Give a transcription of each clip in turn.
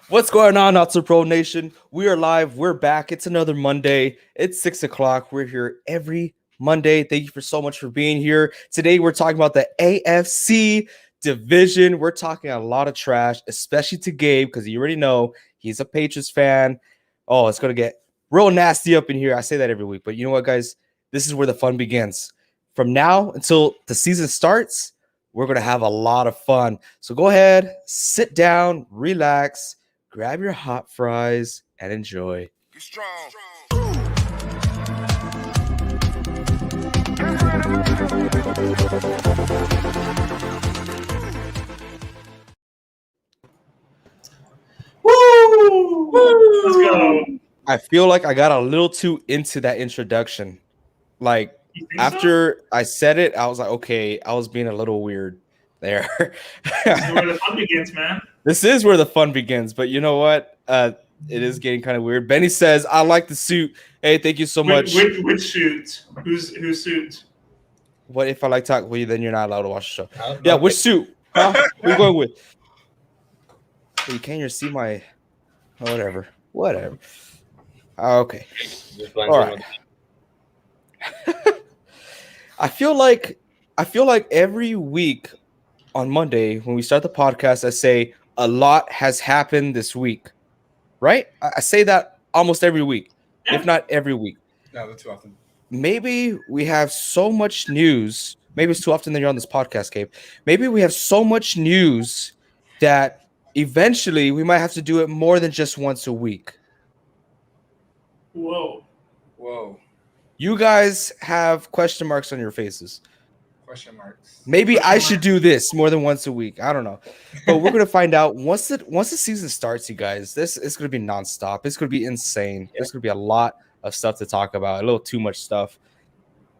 What's going on, Not So Pro Nation? We are live. We're back. It's another Monday. It's 6 o'clock. We're here every Monday. Thank you for so much for being here. Today, we're talking about the AFC division. We're talking a lot of trash, especially to Gabe, because you already know he's a Patriots fan. Oh, it's going to get real nasty up in here. I say that every week. But you know what, guys? This is where the fun begins. From now until the season starts, we're going to have a lot of fun. So go ahead, sit down, relax, grab your hot fries, and enjoy. Get strong. Woo! Let's go. I feel like I got a little too into that introduction. Like, You think after I said it, I was like, okay, I was being a little weird there. This is where the fun begins, man. This is where the fun begins, but you know what? It is getting kind of weird. Benny says, I like the suit. Hey, thank you so much. Which suit? Whose suit? What if I like talk with you, then you're not allowed to watch the show. I don't Yeah, know. which suit? Huh? Who you going with? You can't even see my whatever. Okay. Just blends All in right. with- I feel like every week on Monday when we start the podcast, I say a lot has happened this week. Right? I say that almost every week, if not every week. No, that's too often. Maybe we have so much news. Maybe it's too often that you're on this podcast, Gabe. Maybe we have so much news that eventually we might have to do it more than just once a week. Whoa. Whoa. You guys have question marks on your faces. Question marks. Maybe I should do this more than once a week. I don't know, but we're gonna find out once the season starts. You guys, this is gonna be nonstop. It's gonna be insane. There's gonna be a lot of stuff to talk about. A little too much stuff,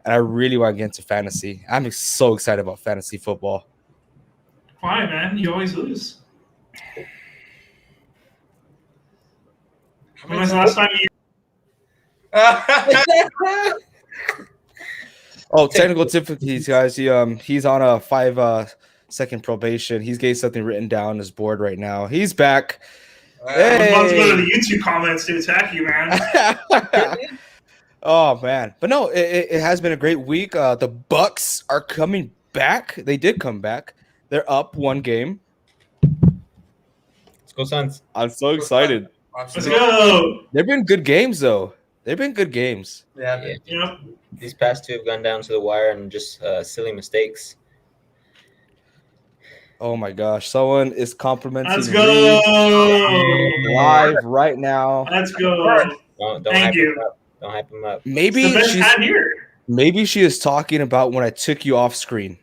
and I really want to get into fantasy. I'm so excited about fantasy football. Why, man? You always lose. How When many was the last time you? Oh, technical difficulties, guys. He's on a 5-second probation. He's getting something written down on his board right now. He's back. I'm about to go to Hey. the YouTube comments to attack you, man. Oh man, but no, it has been a great week. The Bucks are coming back. They did come back. They're up one game. Let's go, Suns. I'm so excited. Let's go. They've been good games though. They've been good games. Yeah. Yeah. Yep. These past two have gone down to the wire and just silly mistakes. Oh my gosh, someone is complimenting Let's Reed go. live right now. Let's go. Don't Thank hype you. him up. Don't hype him up. It's Maybe the best she's hat here. maybe she is talking about when I took you off screen.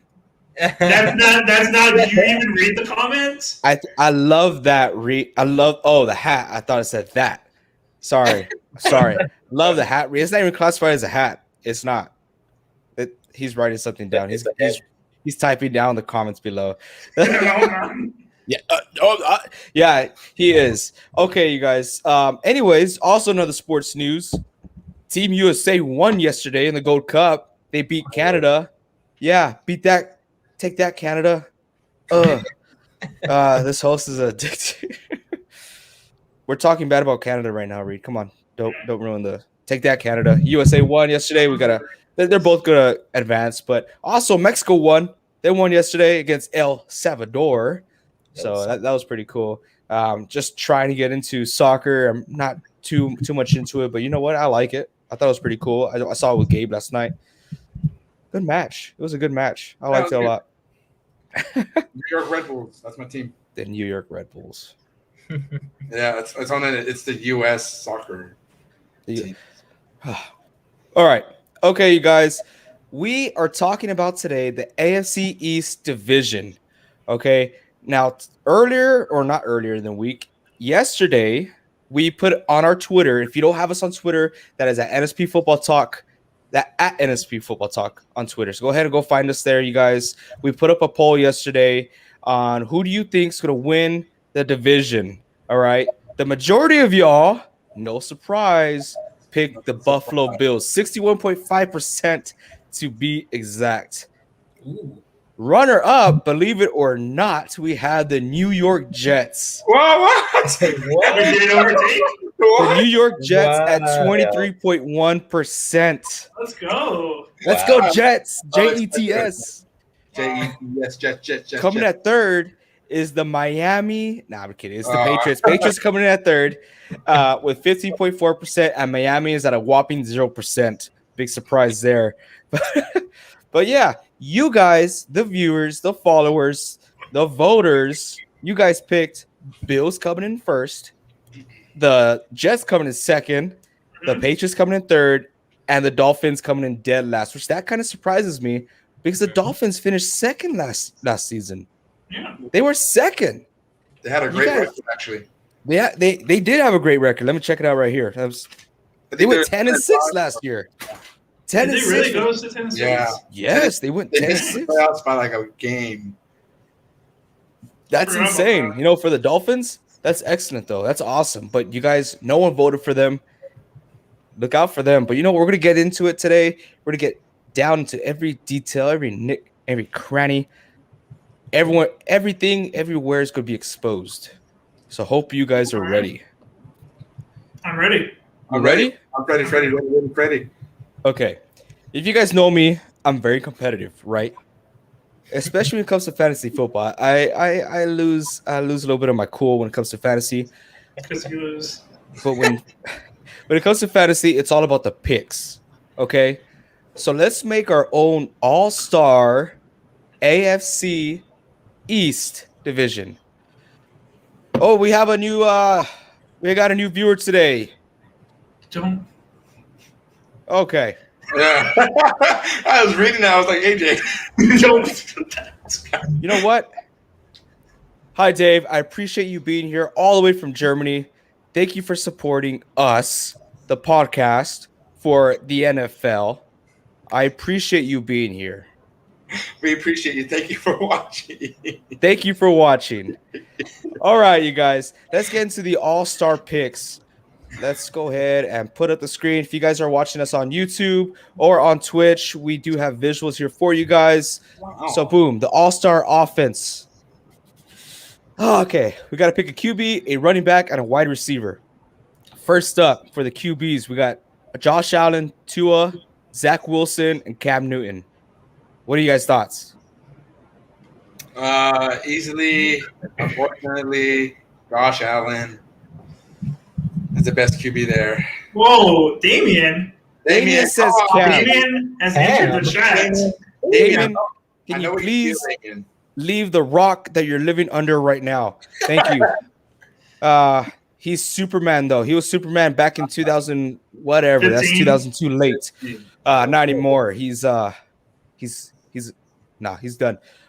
That's not. Did you even read the comments? I love that. The hat. I thought it said that. Sorry. Love the hat. It's not even classified as a hat. It's not. He's writing something down. He's typing down the comments below. Yeah, he is. Okay, you guys. Anyways, also another sports news. Team USA won yesterday in the Gold Cup. They beat Canada. Yeah, beat that. Take that, Canada. This host is addicted. We're talking bad about Canada right now, Reed. Come on. Don't ruin the take that, Canada. USA won yesterday. They're both gonna advance, but also Mexico won. They won yesterday against El Salvador. So that was pretty cool. Just trying to get into soccer. I'm not too much into it, but you know what? I like it. I thought it was pretty cool. I saw it with Gabe last night. Good match. It was a good match. I liked it a lot. New York Red Bulls. That's my team. The New York Red Bulls. Yeah, it's on it. It's the U.S. soccer team. All right. Okay, you guys. We are talking about today the AFC East Division. Okay. Now, not earlier than week, yesterday, we put on our Twitter. If you don't have us on Twitter, that is at NSP Football Talk. That at NSP Football Talk on Twitter. So go ahead and go find us there, you guys. We put up a poll yesterday on who do you think is going to win the division. All right. The majority of y'all, no surprise, picked the Buffalo Bills. 61.5% to be exact. Ooh. Runner up, believe it or not, we have the New York Jets. Whoa, what? We didn't overtake. The New York Jets at Wow. 23.1%. Let's go. Let's Wow. go Jets. Jets. Jets. Coming at third is the Miami. Nah, I'm kidding. It's the Aw. Patriots. Patriots coming in at third with 15.4%, and Miami is at a whopping 0%. Big surprise there. But yeah, you guys, the viewers, the followers, the voters, you guys picked Bills coming in first, the Jets coming in second, the Patriots coming in third, and the Dolphins coming in dead last, which that kind of surprises me because the Dolphins finished second last season. Yeah. They were second. They had a great guys- record, actually. Yeah, they did have a great record. Let me check it out right here. They went 10-6 last year. Did they 10-6. really go to Tennessee? Yeah. Yes, they went They missed 10-6. the playoffs by like a game. That's Forgot about insane. that. You know, for the Dolphins, that's excellent though. That's awesome. But you guys, no one voted for them. Look out for them. But you know, we're gonna get into it today. We're gonna get down into every detail, every nick, every cranny. Everyone, everything, everywhere is gonna be exposed. So hope you guys are ready. I'm ready. I'm ready? I'm ready. Okay. If you guys know me, I'm very competitive, right? Especially when it comes to fantasy football. I lose a little bit of my cool when it comes to fantasy. Because you lose. But when it comes to fantasy, it's all about the picks. Okay. So let's make our own all-star AFC East Division. Oh, we have a new we got a new viewer today. Don't. Okay. Yeah. I was reading that. I was like, AJ. Don't. You know what? Hi, Dave. I appreciate you being here all the way from Germany. Thank you for supporting us, the podcast, for the NFL. I appreciate you being here. We appreciate you. Thank you for watching. Thank you for watching. All right, you guys. Let's get into the all-star picks. Let's go ahead and put up the screen. If you guys are watching us on YouTube or on Twitch, we do have visuals here for you guys. Wow. So, boom, the all-star offense. Okay, we got to pick a QB, a running back, and a wide receiver. First up for the QBs, we got Josh Allen, Tua, Zach Wilson, and Cam Newton. What are you guys' thoughts? Easily, unfortunately, Josh Allen is the best QB there. Whoa, Damien. Damien says Cam. Damien has entered the chat. Damien, I can know you what please you feel, Damien. leave the rock that you're living under right now? Thank you. He's Superman though. He was Superman back in 2000 whatever. 15. That's 2002 late. Not anymore. He's done.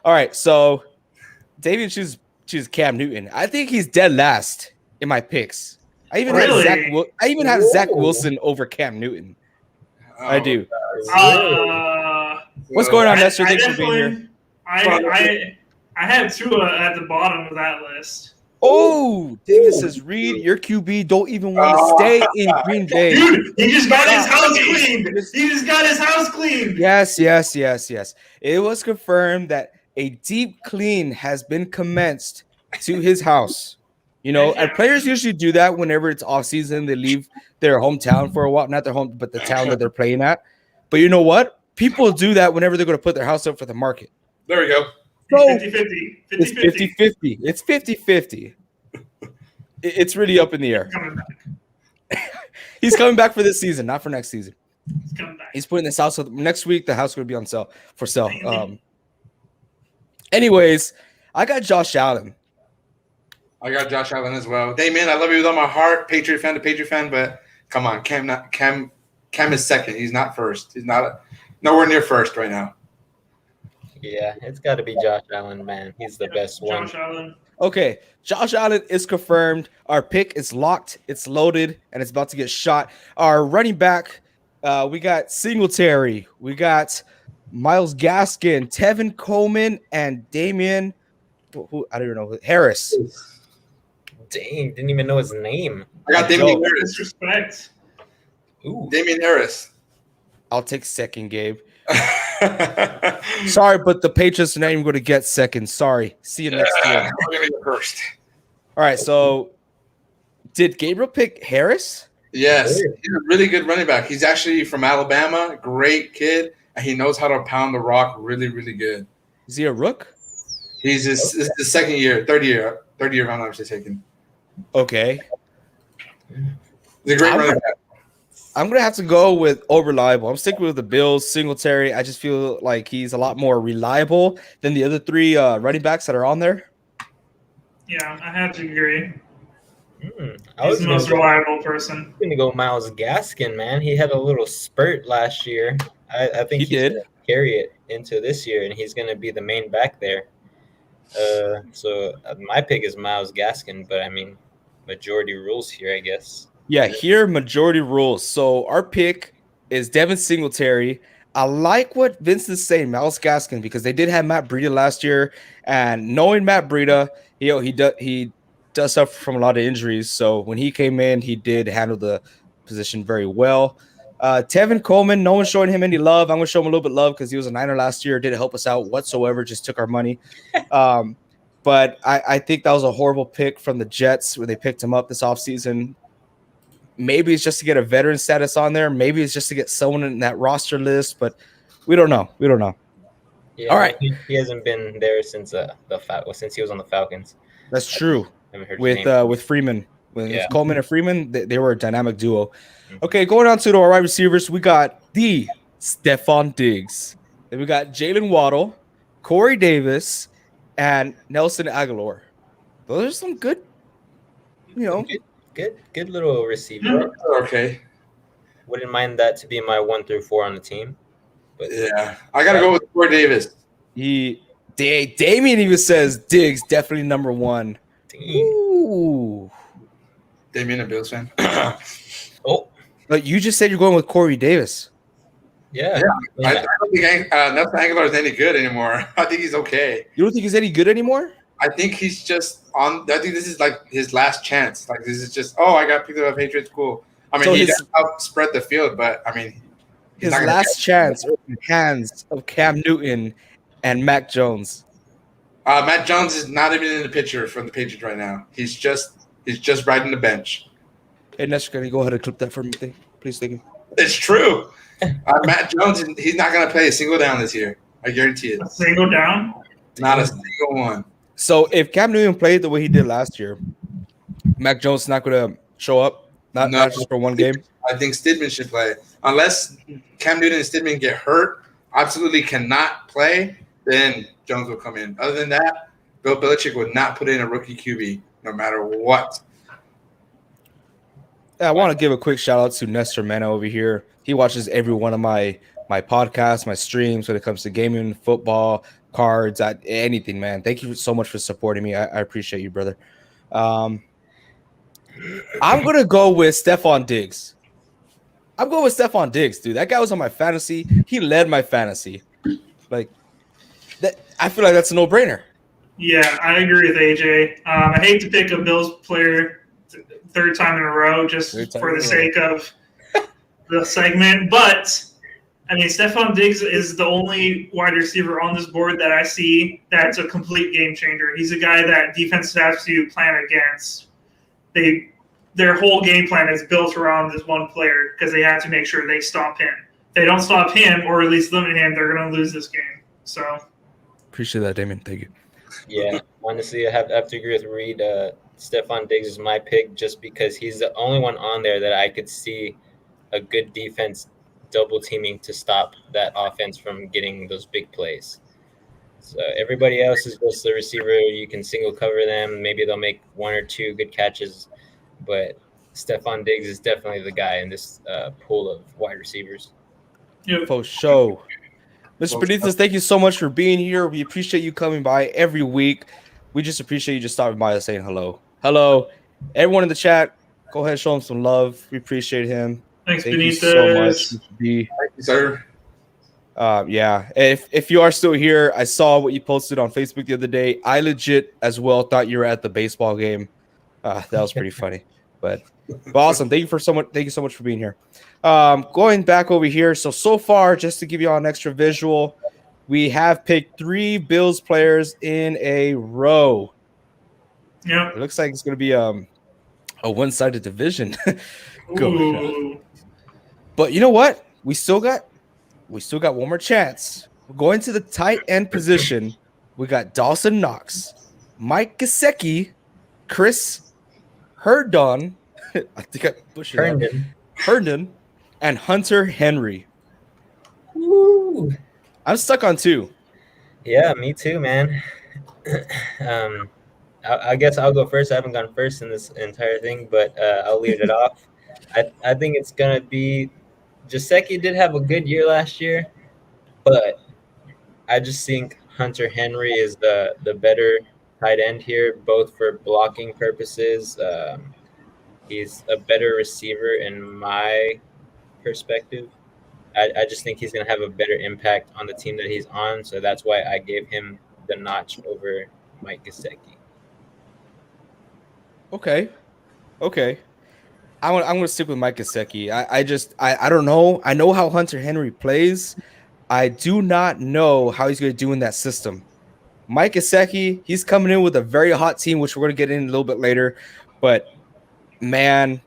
All right, so David chooses Cam Newton. I think he's dead last in my picks. I even Really? had Zach Wilson over Cam Newton. I do. What's going on, Nestor? Thanks for being here. I had Tua at the bottom of that list. Oh, David says, Reed, your QB don't even want to stay in Green Bay. Dude, he just got his house cleaned. He just got his house cleaned. Yes. It was confirmed that a deep clean has been commenced to his house. You know, and players usually do that whenever it's off season. They leave their hometown for a while, not their home, but the town that they're playing at. But you know what? People do that whenever they're going to put their house up for the market. There we go. So 50-50. it's 50-50. It's 50-50. It's really up in the air. Coming back. He's coming back for this season, not for next season. He's coming back. He's putting this house up next week. The house will be on sale for sale. Anyways, I got Josh Allen. I got Josh Allen as well. Damien, I love you with all my heart. Patriot fan, but come on, Cam is second. He's not first. He's not nowhere near first right now. Yeah, it's got to be Josh Allen, man. He's the best one. Josh Allen. Okay, Josh Allen is confirmed. Our pick is locked. It's loaded, and it's about to get shot. Our running back, we got Singletary. We got Myles Gaskin, Tevin Coleman, and Damian. Who I don't even know. Harris. Dang, didn't even know his name. I got Damien Yo. Harris. Disrespect. Ooh. Damien Harris. I'll take second, Gabe. Sorry, but the Patriots are not even going to get second. Sorry. See you next year. We're gonna get first. All right. So, did Gabriel pick Harris? Yes, he's a really good running back. He's actually from Alabama. Great kid, and he knows how to pound the rock really, really good. Is he a rook? He's this is the third year round. I'm taking. Okay. He's a great running back. I'm gonna have to go with reliable. I'm sticking with the Bills. Singletary. I just feel like he's a lot more reliable than the other three running backs that are on there. Yeah, I have to agree. I He's was the most reliable person. I'm gonna go Myles Gaskin, man. He had a little spurt last year. I think He did gonna carry it into this year, and he's gonna be the main back there. So my pick is Myles Gaskin, but I mean, majority rules here, I guess. Yeah, here majority rules. So our pick is Devin Singletary. I like what Vince is saying, Myles Gaskin, because they did have Matt Breida last year, and knowing Matt Breida, he does suffer from a lot of injuries. So when he came in, he did handle the position very well. Tevin Coleman, no one's showing him any love. I'm going to show him a little bit of love because he was a Niner last year, didn't help us out whatsoever, just took our money. But I think that was a horrible pick from the Jets when they picked him up this offseason. Maybe it's just to get a veteran status on there. Maybe it's just to get someone in that roster list, but we don't know. We don't know. Yeah, all right. He hasn't been there since since he was on the Falcons. That's true. I haven't heard With Freeman. With Coleman and Freeman, they were a dynamic duo. Mm-hmm. Okay, going on to our wide receivers, we got the Stephon Diggs. Then we got Jalen Waddle, Corey Davis, and Nelson Aguilar. Those are some good, Good little receiver. Okay. Wouldn't mind that to be my 1 through 4 on the team. But yeah, I gotta go with Corey Davis. Damien even says Diggs definitely number 1. Ooh. Damien, a Bills fan. But you just said you're going with Corey Davis. Yeah. I don't think Nelson Aguilar is any good anymore. I think he's okay. You don't think he's any good anymore? I think he's just on. I think this is like his last chance. Like this is just, I got picked up by Patriots. Cool. I mean, he does help spread the field, but I mean, his last chance in the hands of Cam Newton and Mac Jones. Matt Jones is not even in the picture from the Patriots right now. He's just riding the bench. Hey, Nestor, can you go ahead and clip that for me, please? Thank you. It's true. Matt Jones, he's not going to play a single down this year. I guarantee it. A single down? Not a single one. So if Cam Newton played the way he did last year, Mac Jones is not going to show up, not just for one game. I think Stidham should play. Unless Cam Newton and Stidham get hurt, absolutely cannot play, then Jones will come in. Other than that, Bill Belichick would not put in a rookie QB no matter what. I want to give a quick shout out to Nestor Mena over here. He watches every one of my podcasts, my streams when it comes to gaming, football, cards, anything, man. Thank you so much for supporting me. I appreciate you, brother. I'm going to go with Stephon Diggs. I'm going with Stephon Diggs, dude. That guy was on my fantasy. He led my fantasy. Like, that, I feel like that's a no-brainer. Yeah, I agree with AJ. I hate to pick a Bills player third time in a row just for the sake of the segment, but I mean, Stephon Diggs is the only wide receiver on this board that I see that's a complete game changer. He's a guy that defenses have to plan against. Their whole game plan is built around this one player because they have to make sure they stop him. If they don't stop him, or at least limit him, they're going to lose this game. So, appreciate that, Damon. Thank you. Yeah, honestly, I have to agree with Reed. Stephon Diggs is my pick just because he's the only one on there that I could see a good defense double teaming to stop that offense from getting those big plays. So everybody else is just the receiver. You can single cover them. Maybe they'll make 1 or 2 good catches. But Stephon Diggs is definitely the guy in this pool of wide receivers. Yep. For sure. Mr. Benitez, thank you so much for being here. We appreciate you coming by every week. We just appreciate you just stopping by and saying hello. Hello. Everyone in the chat, go ahead and show him some love. We appreciate him. Thanks, Thank Benitez. you so much, Mr. B. Thank you, sir. Yeah. If you are still here, I saw what you posted on Facebook the other day. I legit as well thought you were at the baseball game. That was pretty funny. But awesome. Thank you so much for being here. Going back over here. So far, just to give you all an extra visual, we have picked 3 Bills players in a row. Yeah. It looks like it's going to be a one-sided division. Ooh. But you know what? We still got one more chance. We're going to the tight end position. We got Dawson Knox, Mike Gesicki, Chris Herndon. I think I pushed it. Herndon, and Hunter Henry. Woo. I'm stuck on 2. Yeah, me too, man. I guess I'll go first. I haven't gone first in this entire thing, but I'll leave it off. I think it's gonna be Gesicki did have a good year last year, but I just think Hunter Henry is the better tight end here, both for blocking purposes. He's a better receiver in my perspective. I just think he's going to have a better impact on the team that he's on, so that's why I gave him the notch over Mike Gesicki. Okay. I'm going to stick with Mike Gesicki. I don't know. I know how Hunter Henry plays. I do not know how he's going to do in that system. Mike Gesicki, he's coming in with a very hot team, which we're going to get in a little bit later. But, man,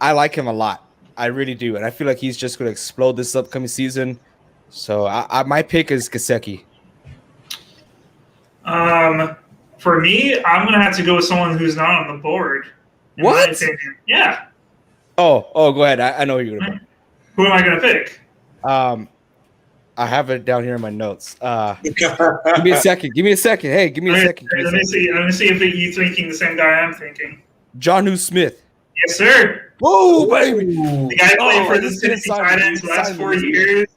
I like him a lot. I really do. And I feel like he's just going to explode this upcoming season. So my pick is Gesicki. For me, I'm going to have to go with someone who's not on the board. What? Yeah. Oh, go ahead. I know who you're going to pick. Who am I going to pick? I have it down here in my notes. Give me a second. Hey, give me a second. Let me see if you're thinking the same guy I'm thinking. Jonnu Smith. Yes, sir. Whoa, baby. The guy played for the Tennessee Titans the last 4 years.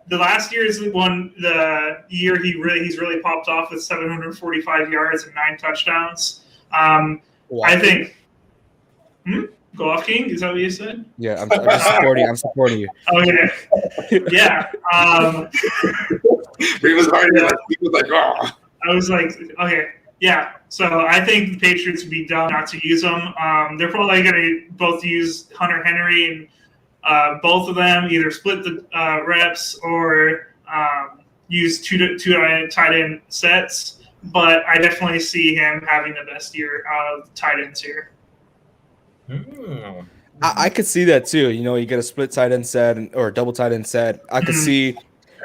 The last year's one, the year he's really popped off with 745 yards and 9 touchdowns. Wow. I think. Go off, King. Is that what you said? Yeah, I'm supporting you. Oh yeah. He was like, oh. I was like, okay, yeah. So I think the Patriots would be dumb not to use them. They're probably going to both use Hunter Henry and both of them either split the reps or use two tight end sets. But I definitely see him having the best year out of tight ends here. I could see that too. You get a split tight end set or a double tight end set. I could see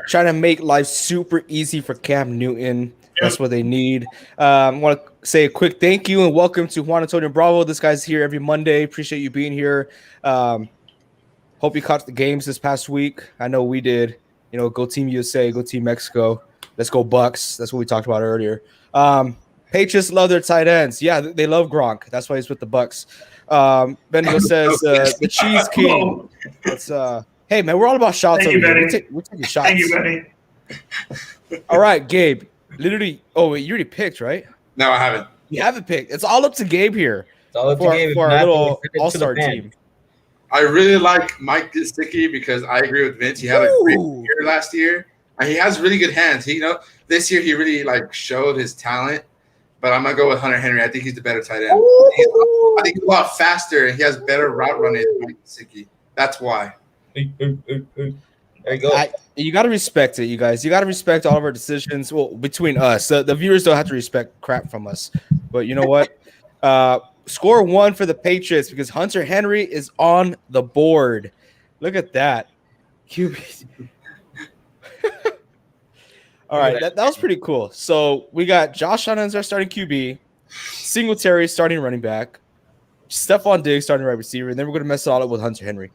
trying to make life super easy for Cam Newton. That's what they need. I want to say a quick thank you and welcome to Juan Antonio Bravo. This guy's here every Monday. Appreciate you being here. Hope you caught the games this past week. I know we did. Go Team USA, go Team Mexico. Let's go Bucks. That's what we talked about earlier. Patriots love their tight ends. Yeah, they love Gronk. That's why he's with the Bucks. Bendigo says the Cheese King. Hey man, we're all about shots. Thank you, Benny. We're taking shots. Thank you, Benny. All right, Gabe. Literally. Oh wait, you already picked, right? No, I haven't. You haven't picked. It's all up to Gabe here. It's all up to Gabe for our little all-star team. I really like Mike Gesicki because I agree with Vince. He had a great year last year, and he has really good hands. This year he really showed his talent. But I'm gonna go with Hunter Henry. I think he's the better tight end. I think he's a lot faster and he has better route running than Mike Gesicki. That's why. There you go. You got to respect it, you guys. You got to respect all of our decisions. Well, between us, the viewers don't have to respect crap from us. But you know what? Score 1 for the Patriots because Hunter Henry is on the board. Look at that. QB. All right, that was pretty cool. So we got Josh Allen as our starting QB, Singletary starting running back, Stephon Diggs starting right receiver, and then we're going to mess it all up with Hunter Henry.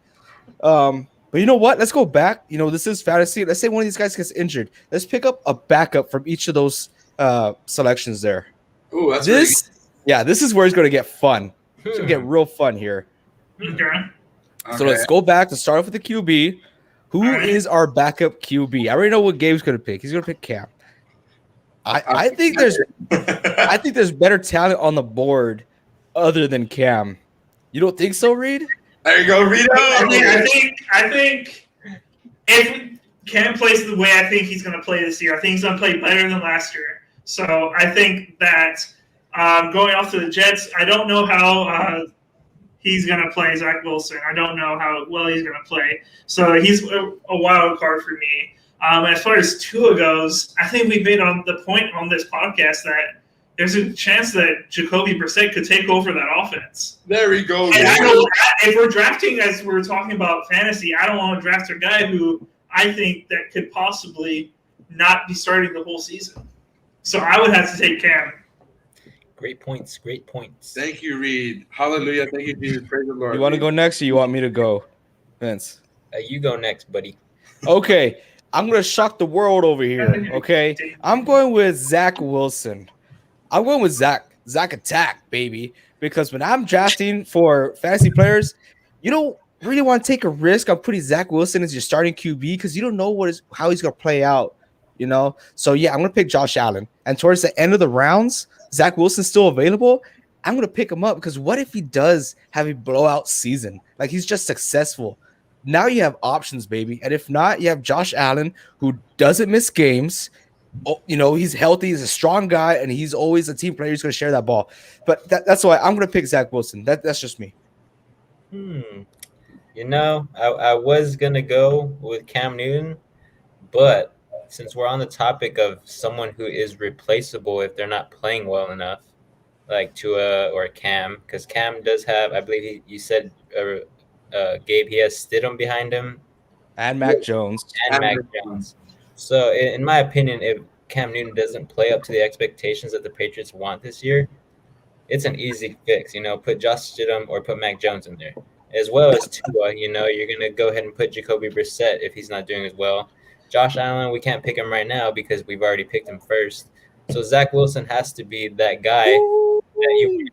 But you know what? Let's go back. This is fantasy. Let's say one of these guys gets injured. Let's pick up a backup from each of those selections there. Ooh, that's this is where it's going to get fun. It's going to get real fun here. Okay. So let's go back to start off with the QB. Who is our backup QB? I already know what Gabe's going to pick. He's going to pick Cam. I think there's better talent on the board other than Cam. You don't think so, Reed? There you go, Reed. I think if Cam plays the way I think he's going to play this year, I think he's going to play better than last year. So I think that going off to the Jets, I don't know how he's going to play Zach Wilson. I don't know how well he's going to play. So he's a wild card for me. As far as Tua goes, I think we've made on the point on this podcast that there's a chance that Jacoby Brissett could take over that offense. There we go. And I don't, if we're drafting, as we're talking about fantasy, I don't want to draft a guy who I think that could possibly not be starting the whole season. So I would have to take Cam. Great points. Thank you, Reed. Hallelujah. Thank you, Jesus. Praise the Lord. You want to go next or you want me to go, Vince? You go next, buddy. Okay. I'm going to shock the world over here, okay? I'm going with Zach Wilson. I'm going with Zach Attack, baby, because when I'm drafting for fantasy players, you don't really want to take a risk on putting Zach Wilson as your starting QB because you don't know how he's going to play out, you know? So, yeah, I'm going to pick Josh Allen. And towards the end of the rounds, Zach Wilson's still available. I'm going to pick him up because what if he does have a blowout season? Like, he's just successful. Now you have options, baby. And if not, you have Josh Allen, who doesn't miss games. Oh, you know, he's healthy. He's a strong guy, and he's always a team player. He's going to share that ball. But that's why I'm going to pick Zach Wilson. That's just me. You know, I was going to go with Cam Newton, but since we're on the topic of someone who is replaceable if they're not playing well enough, like Tua or Cam, because Cam does have, I believe you said, Gabe, he has Stidham behind him. And Mac Jones. So, in my opinion, if Cam Newton doesn't play up to the expectations that the Patriots want this year, it's an easy fix. You know, put Josh Stidham or put Mac Jones in there. As well as Tua, you know, you're going to go ahead and put Jacoby Brissett if he's not doing as well. Josh Allen, we can't pick him right now because we've already picked him first. So, Zach Wilson has to be that guy that you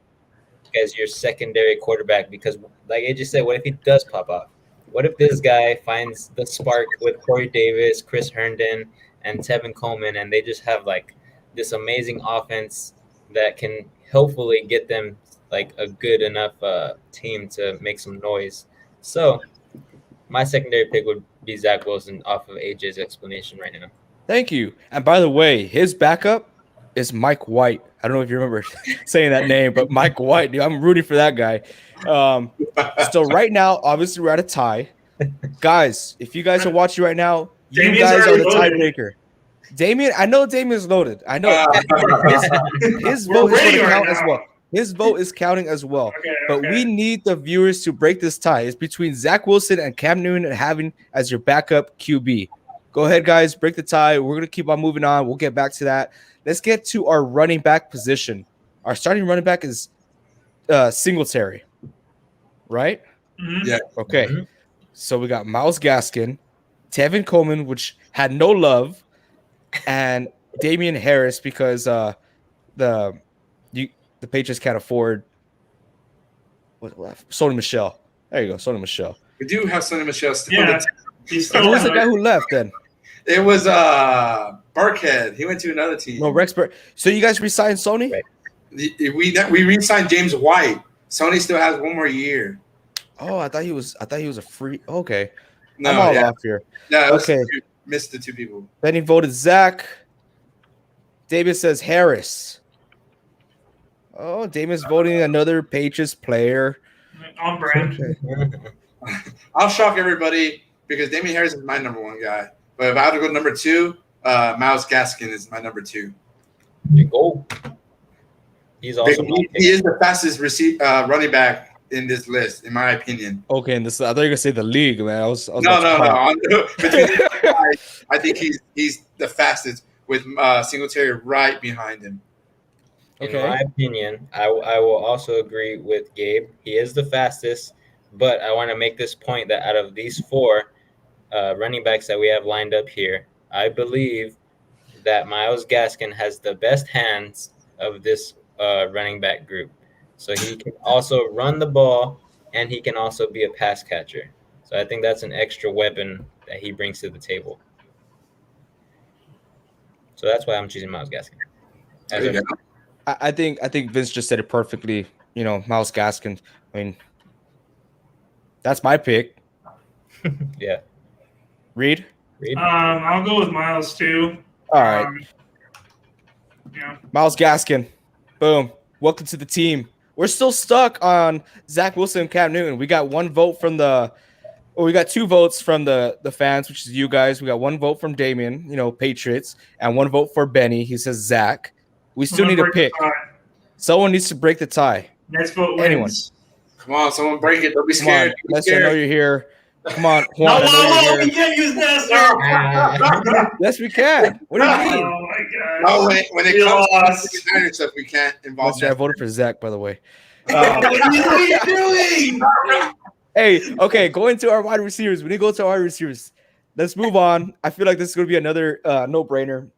as your secondary quarterback because, like AJ said, what if he does pop off? What if this guy finds the spark with Corey Davis, Chris Herndon, and Tevin Coleman, and they just have like this amazing offense that can hopefully get them like a good enough team to make some noise. So my secondary pick would be Zach Wilson off of AJ's explanation right now. Thank you. And by the way, his backup is Mike White. I don't know if you remember saying that name, but Mike White, dude, I'm rooting for that guy. So right now, obviously, we're at a tie. Guys, if you guys are watching right now, you guys are the tiebreaker. Damien, I know Damien's loaded. I know his vote is going to count as well. His vote is counting as well. But we need the viewers to break this tie. It's between Zach Wilson and Cam Newton having as your backup QB. Go ahead, guys. Break the tie. We're going to keep on moving on. We'll get back to that. Let's get to our running back position. Our starting running back is Singletary, right? Mm-hmm. Yeah. Okay. Mm-hmm. So we got Myles Gaskin, Tevin Coleman, which had no love, and Damian Harris because the Patriots can't afford Sony Michel. There you go, Sony Michel. We do have Sony Michel still. Yeah. Who was the guy who left then? It was Burkhead. He went to another team. No, Rex Burkhead. So you guys re-signed Sony? Right. We re-signed James White. Sony still has one more year. Oh, I thought he was a free. Okay, No, I'm all off here. Yeah, okay. Missed the two people. Then he voted Zach. David says Harris. Oh, David's voting another Patriots player. On brand. Okay. I'll shock everybody because Damian Harris is my number one guy. But if I had to go number two, Myles Gaskin is my number two. You go. He's also he is the fastest running back in this list, in my opinion. Okay, and this I thought you were gonna say the league, man. I was no. I think he's the fastest with Singletary right behind him. In my opinion, I will also agree with Gabe. He is the fastest, but I want to make this point that out of these four running backs that we have lined up here, I believe that Myles Gaskin has the best hands of this running back group. So he can also run the ball, and he can also be a pass catcher. So I think that's an extra weapon that he brings to the table. So that's why I'm choosing Myles Gaskin. I think Vince just said it perfectly. You know, Myles Gaskin. I mean, that's my pick. Yeah. Reed? I'll go with Myles too. All right. Yeah. Myles Gaskin. Boom. Welcome to the team. we're still stuck on Zach Wilson and Cam Newton. We got one vote from we got 2 votes from the fans, which is you guys. We got 1 vote from Damien, Patriots, and 1 vote for Benny. He says Zach. We still need to pick. Someone needs to break the tie. Next vote wins. Anyone. Come on, someone break it. Don't be scared. Come on, Nestor, I know you're here. Come on, Juan, I know you're we here. can't use Nestor. Yes, we can. What do you mean? Oh my god. No, when it comes to the Niners stuff, we can't involve Nestor, I voted for Zach, by the way. What are you doing? Hey, okay, going to our wide receivers. We need to go to our wide receivers. Let's move on. I feel like this is going to be another no-brainer.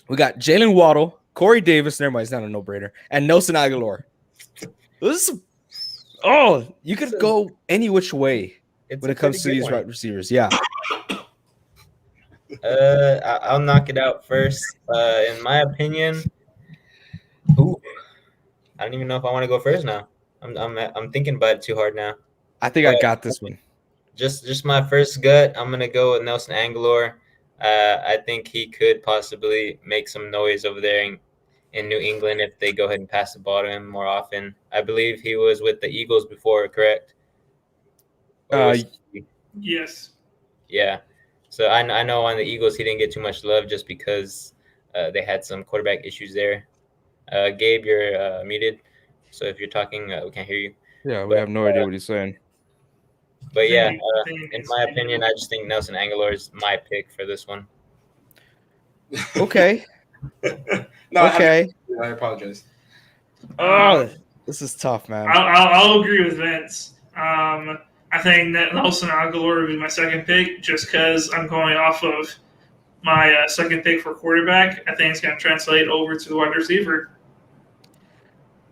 We got Jalen Waddle, Corey Davis. Never mind, it's not a no-brainer. And Nelson Aguilar. This is, you could go any which way when it comes to these wide receivers. Yeah. I'll knock it out first. In my opinion, I don't even know if I want to go first now. I'm thinking about it too hard now. I think I got this one. Just my first gut. I'm gonna go with Nelson Aguilar. I think he could possibly make some noise over there in New England if they go ahead and pass the ball to him more often. I believe he was with the Eagles before, correct? Yes. Yeah. So I know on the Eagles he didn't get too much love just because they had some quarterback issues there. Gabe, you're muted. So if you're talking, we can't hear you. Yeah, we have no idea what he's saying. But yeah, in my opinion, I just think Nelson Aguilar is my pick for this one. Okay. I apologize. Oh, this is tough, man. I'll agree with Vince. I think that Nelson Aguilar would be my second pick just because I'm going off of my second pick for quarterback. I think it's going to translate over to the wide receiver.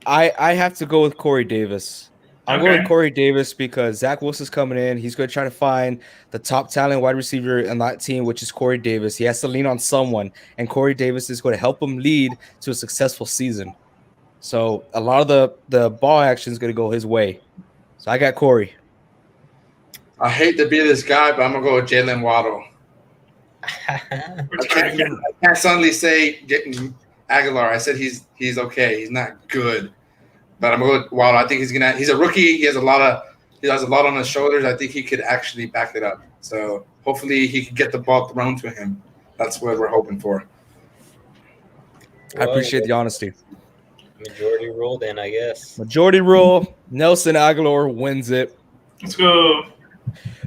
I have to go with Corey Davis. I'm going with Corey Davis because Zach Wilson's coming in. He's going to try to find the top talent wide receiver on that team, which is Corey Davis. He has to lean on someone, and Corey Davis is going to help him lead to a successful season. So a lot of the ball action is going to go his way. So I got Corey. I hate to be this guy, but I'm going to go with Jalen Waddle. I can't suddenly say getting Aguilar. I said he's okay. He's not good. But I'm going with Waddle. I think he's a rookie. He has a lot on his shoulders. I think he could actually back it up. So hopefully he can get the ball thrown to him. That's what we're hoping for. I appreciate the honesty. Majority rule then, I guess. Majority rule. Nelson Aguilar wins it. Let's go.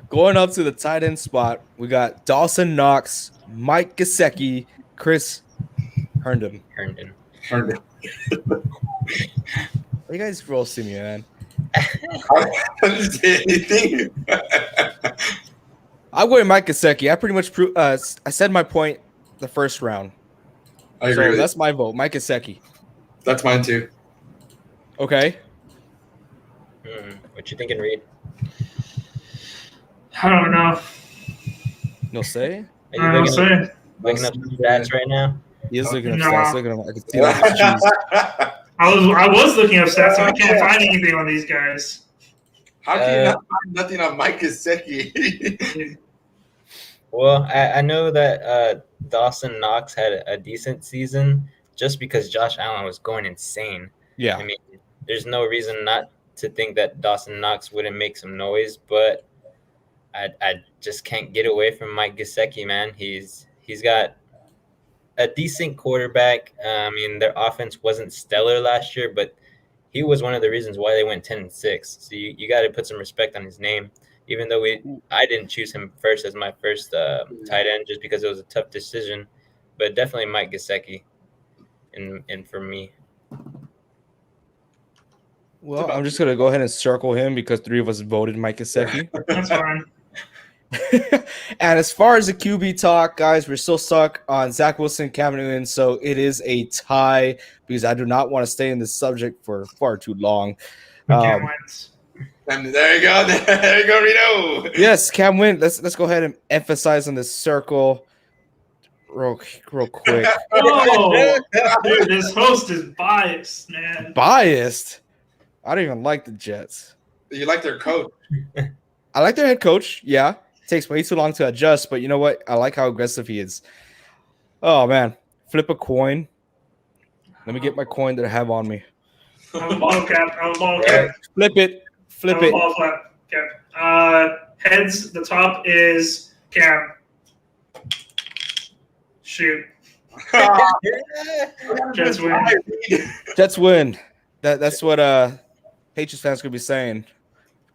Going up to the tight end spot, we got Dawson Knox, Mike Gesicki, Chris Herndon. You guys roasting me, man. I didn't say anything. I'm going Mike Gesicki. I pretty much I said my point the first round. I agree. So that's my vote. Mike Gesicki. That's mine too. Okay. What you thinking, Reed? I don't know. No say? Are you looking up stats right now? He is looking up stats. Look at him. I can see like his cheese. I was looking up stats, and I can't find anything on these guys. How can you not find nothing on Mike Gesicki? Well, I know that Dawson Knox had a decent season just because Josh Allen was going insane. Yeah. I mean, there's no reason not to think that Dawson Knox wouldn't make some noise, but I just can't get away from Mike Gesicki, man. He's got a decent quarterback. I mean, their offense wasn't stellar last year, but he was one of the reasons why they went 10-6. So you got to put some respect on his name, even though I didn't choose him first as my first tight end just because it was a tough decision. But definitely Mike Gesicki and for me. Well, I'm just going to go ahead and circle him because 3 of us voted Mike Gesicki. That's fine. And as far as the QB talk, guys, we're still stuck on Zach Wilson, Cam Newton, so it is a tie because I do not want to stay in this subject for far too long. Cam wins. And there you go. There you go, Rito. Yes, Cam wins. Let's go ahead and emphasize on this circle real quick. Oh, dude, this host is biased, man. Biased? I don't even like the Jets. You like their coach? I like their head coach. Yeah. Takes way too long to adjust, but you know what? I like how aggressive he is. Oh, man. Flip a coin. Let me get my coin that I have on me. I have a bottle cap. I have a bottle cap. Flip it. I have a bottle cap. Heads, the top is Cam. Shoot. Jets win. Jets win. That's what Patriots fans could be saying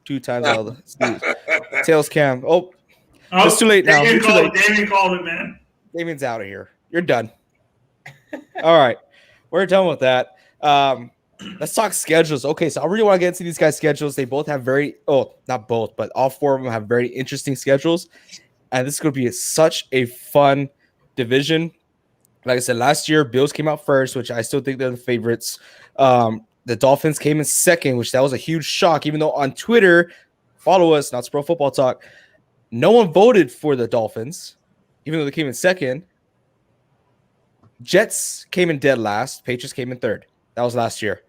2 times all the Tails Cam. Oh, it's too late now. Damien called it, man. Damien's out of here. You're done. All right. We're done with that. Let's talk schedules. Okay, so I really want to get into these guys' schedules. They both have not both, but all 4 of them have very interesting schedules. And this is going to be such a fun division. Like I said, last year, Bills came out first, which I still think they're the favorites. The Dolphins came in second, which that was a huge shock, even though on Twitter, follow us, Not Pro Football Talk, no one voted for the Dolphins, even though they came in second. Jets came in dead last. Patriots came in third. That was last year.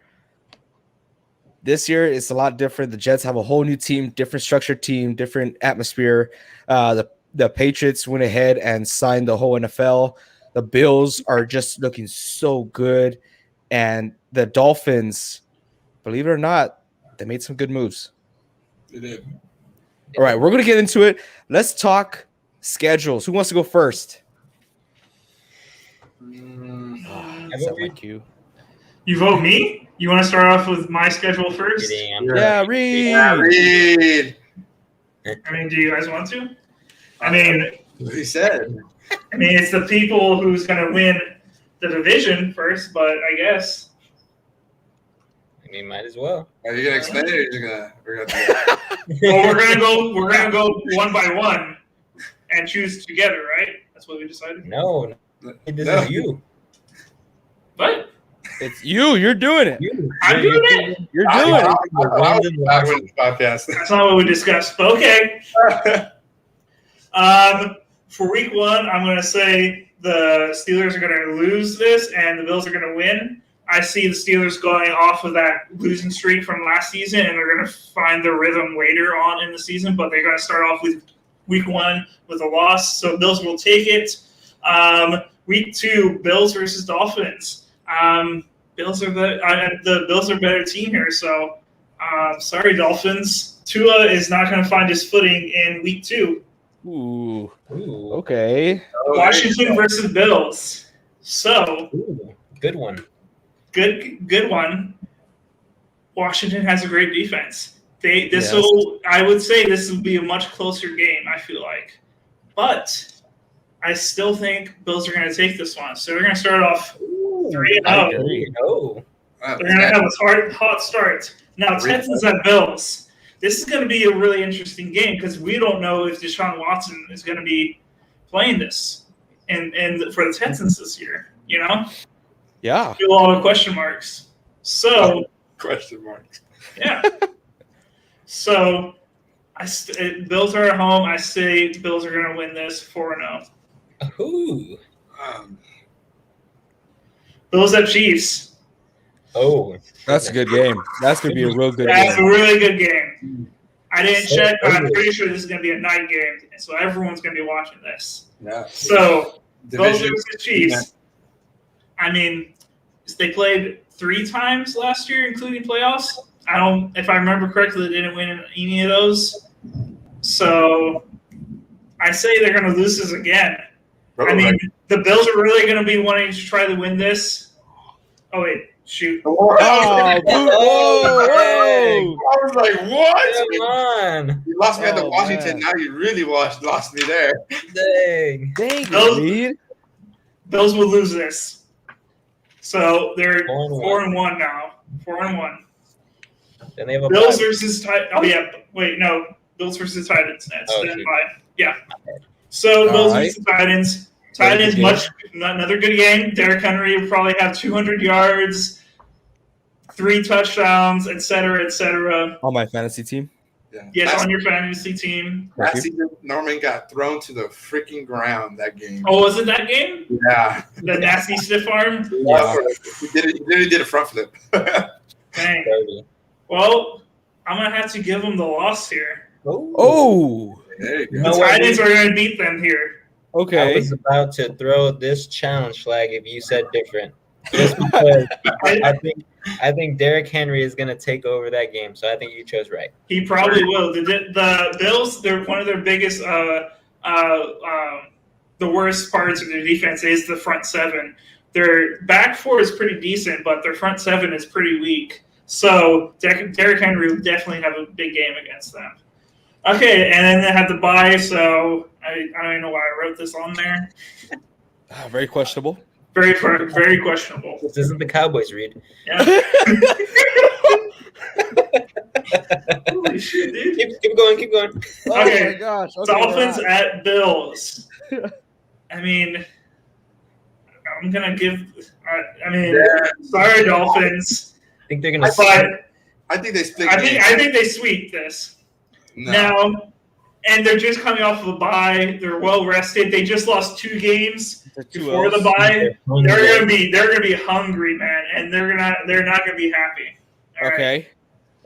This year, it's a lot different. The Jets have a whole new team, different structured team, different atmosphere. The Patriots went ahead and signed the whole NFL. The Bills are just looking so good. And the Dolphins, believe it or not, they made some good moves. They did. All right, we're going to get into it. Let's talk schedules. Who wants to go first? Is that my cue? You vote me? You want to start off with my schedule first? Yeah, Reed. I mean, do you guys want to? I mean, he said. I mean, it's the people who's going to win the division first, but I guess. I mean, might as well. Are you gonna explain it, or we're gonna Well, we're gonna go one by one and choose together, right? That's what we decided. No, this is you. What? It's you. You're doing it. I'm doing it. You're doing it. Podcast. That's not what we discussed, but okay. For week 1, I'm going to say the Steelers are going to lose this and the Bills are going to win. I see the Steelers going off of that losing streak from last season, and they're going to find their rhythm later on in the season, but they're going to start off with week 1 with a loss, so Bills will take it. Week 2, Bills versus Dolphins. The Bills are a better team here, so sorry, Dolphins. Tua is not going to find his footing in week 2. Ooh. Okay. Washington versus Bills. So, good one. Good one. Washington has a great defense. I would say this will be a much closer game, I feel like. But I still think Bills are going to take this one. So they're going to start off 3-0. They're going to have a hot start. Now, Texans at Bills. This is going to be a really interesting game because we don't know if Deshaun Watson is going to be playing this and for the Texans this year, you know? Yeah. A lot of question marks. So question marks. Yeah. So Bills are at home. I say Bills are going to win this 4-0. Ooh. Bills at Chiefs. Oh, that's a good game. That's going to be a real good game. That's a really good game. I didn't check, but I'm pretty sure this is going to be a night game, so everyone's going to be watching this. Yeah. So, Bills versus Chiefs. Yeah. I mean, they played 3 times last year, including playoffs. If I remember correctly, they didn't win any of those. So, I say they're going to lose this again. I mean, the Bills are really going to be wanting to try to win this. Oh, wait. Shoot. Whoa. I was like, what? Come on. You lost me at the Washington. Man. Now you really lost me there. Dang. Bills will lose this. So they're 4-1 now. 4-1. Then they have a Bills versus Titans. Oh, yeah. Wait, no. Bills versus Titans next. Yeah. So Bills versus Titans. Titans, another good game. Derrick Henry will probably have 200 yards, 3 touchdowns, et cetera. On my fantasy team? Yeah. Yes, on your fantasy team. That season, Norman got thrown to the freaking ground that game. Oh, was it that game? Yeah. The nasty stiff arm? Yeah. He did a front flip. Dang. Well, I'm going to have to give him the loss here. Oh. There you go. The Titans are going to beat them here. Okay. I was about to throw this challenge flag if you said different. Just because I think Derrick Henry is gonna take over that game. So I think you chose right. He probably will. The Bills, they're one of their biggest, the worst parts of their defense is the front seven. Their back four is pretty decent, but their front seven is pretty weak. So Derrick Henry will definitely have a big game against them. Okay, and then they have the bye, so I don't even know why I wrote this on there. Very questionable. Very questionable. This isn't the Cowboys, Reed. Yeah. Holy shit, dude. Keep going. Oh Okay. my gosh. Okay, Dolphins right. at Bills. I mean, I'm gonna give. Sorry, Dolphins. I think they're gonna. But I think they split. I think they sweep this. No. Now, and they're just coming off of a bye. They're well rested. They just lost 2 games before the bye. They're gonna be hungry, man, and they're not gonna be happy. All right?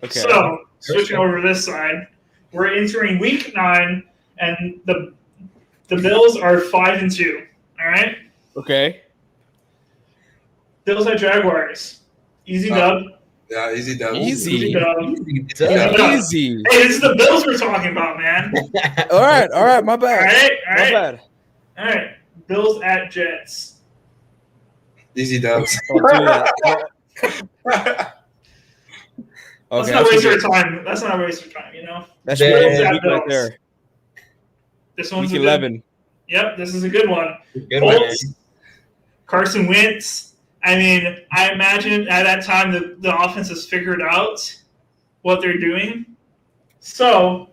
Okay. So switching over to this side, we're entering week 9, and the Bills are 5-2. All right. Okay. Bills at Jaguars. Easy dub. Yeah, easy dub. Easy. dub. Easy. Hey, this is the Bills we're talking about, man. All right. My All bad. right. My bad. All right. Bills at Jets. Easy dubs. Don't do that. Let's Okay. not waste our time. Let's not waste our time. You know. That's Yeah, really yeah, week right Bills. there. This one's Week a good- 11. Yep, this is a good one. Good one, man. Colts, Carson Wentz. I mean, I imagine at that time the offense has figured out what they're doing. So,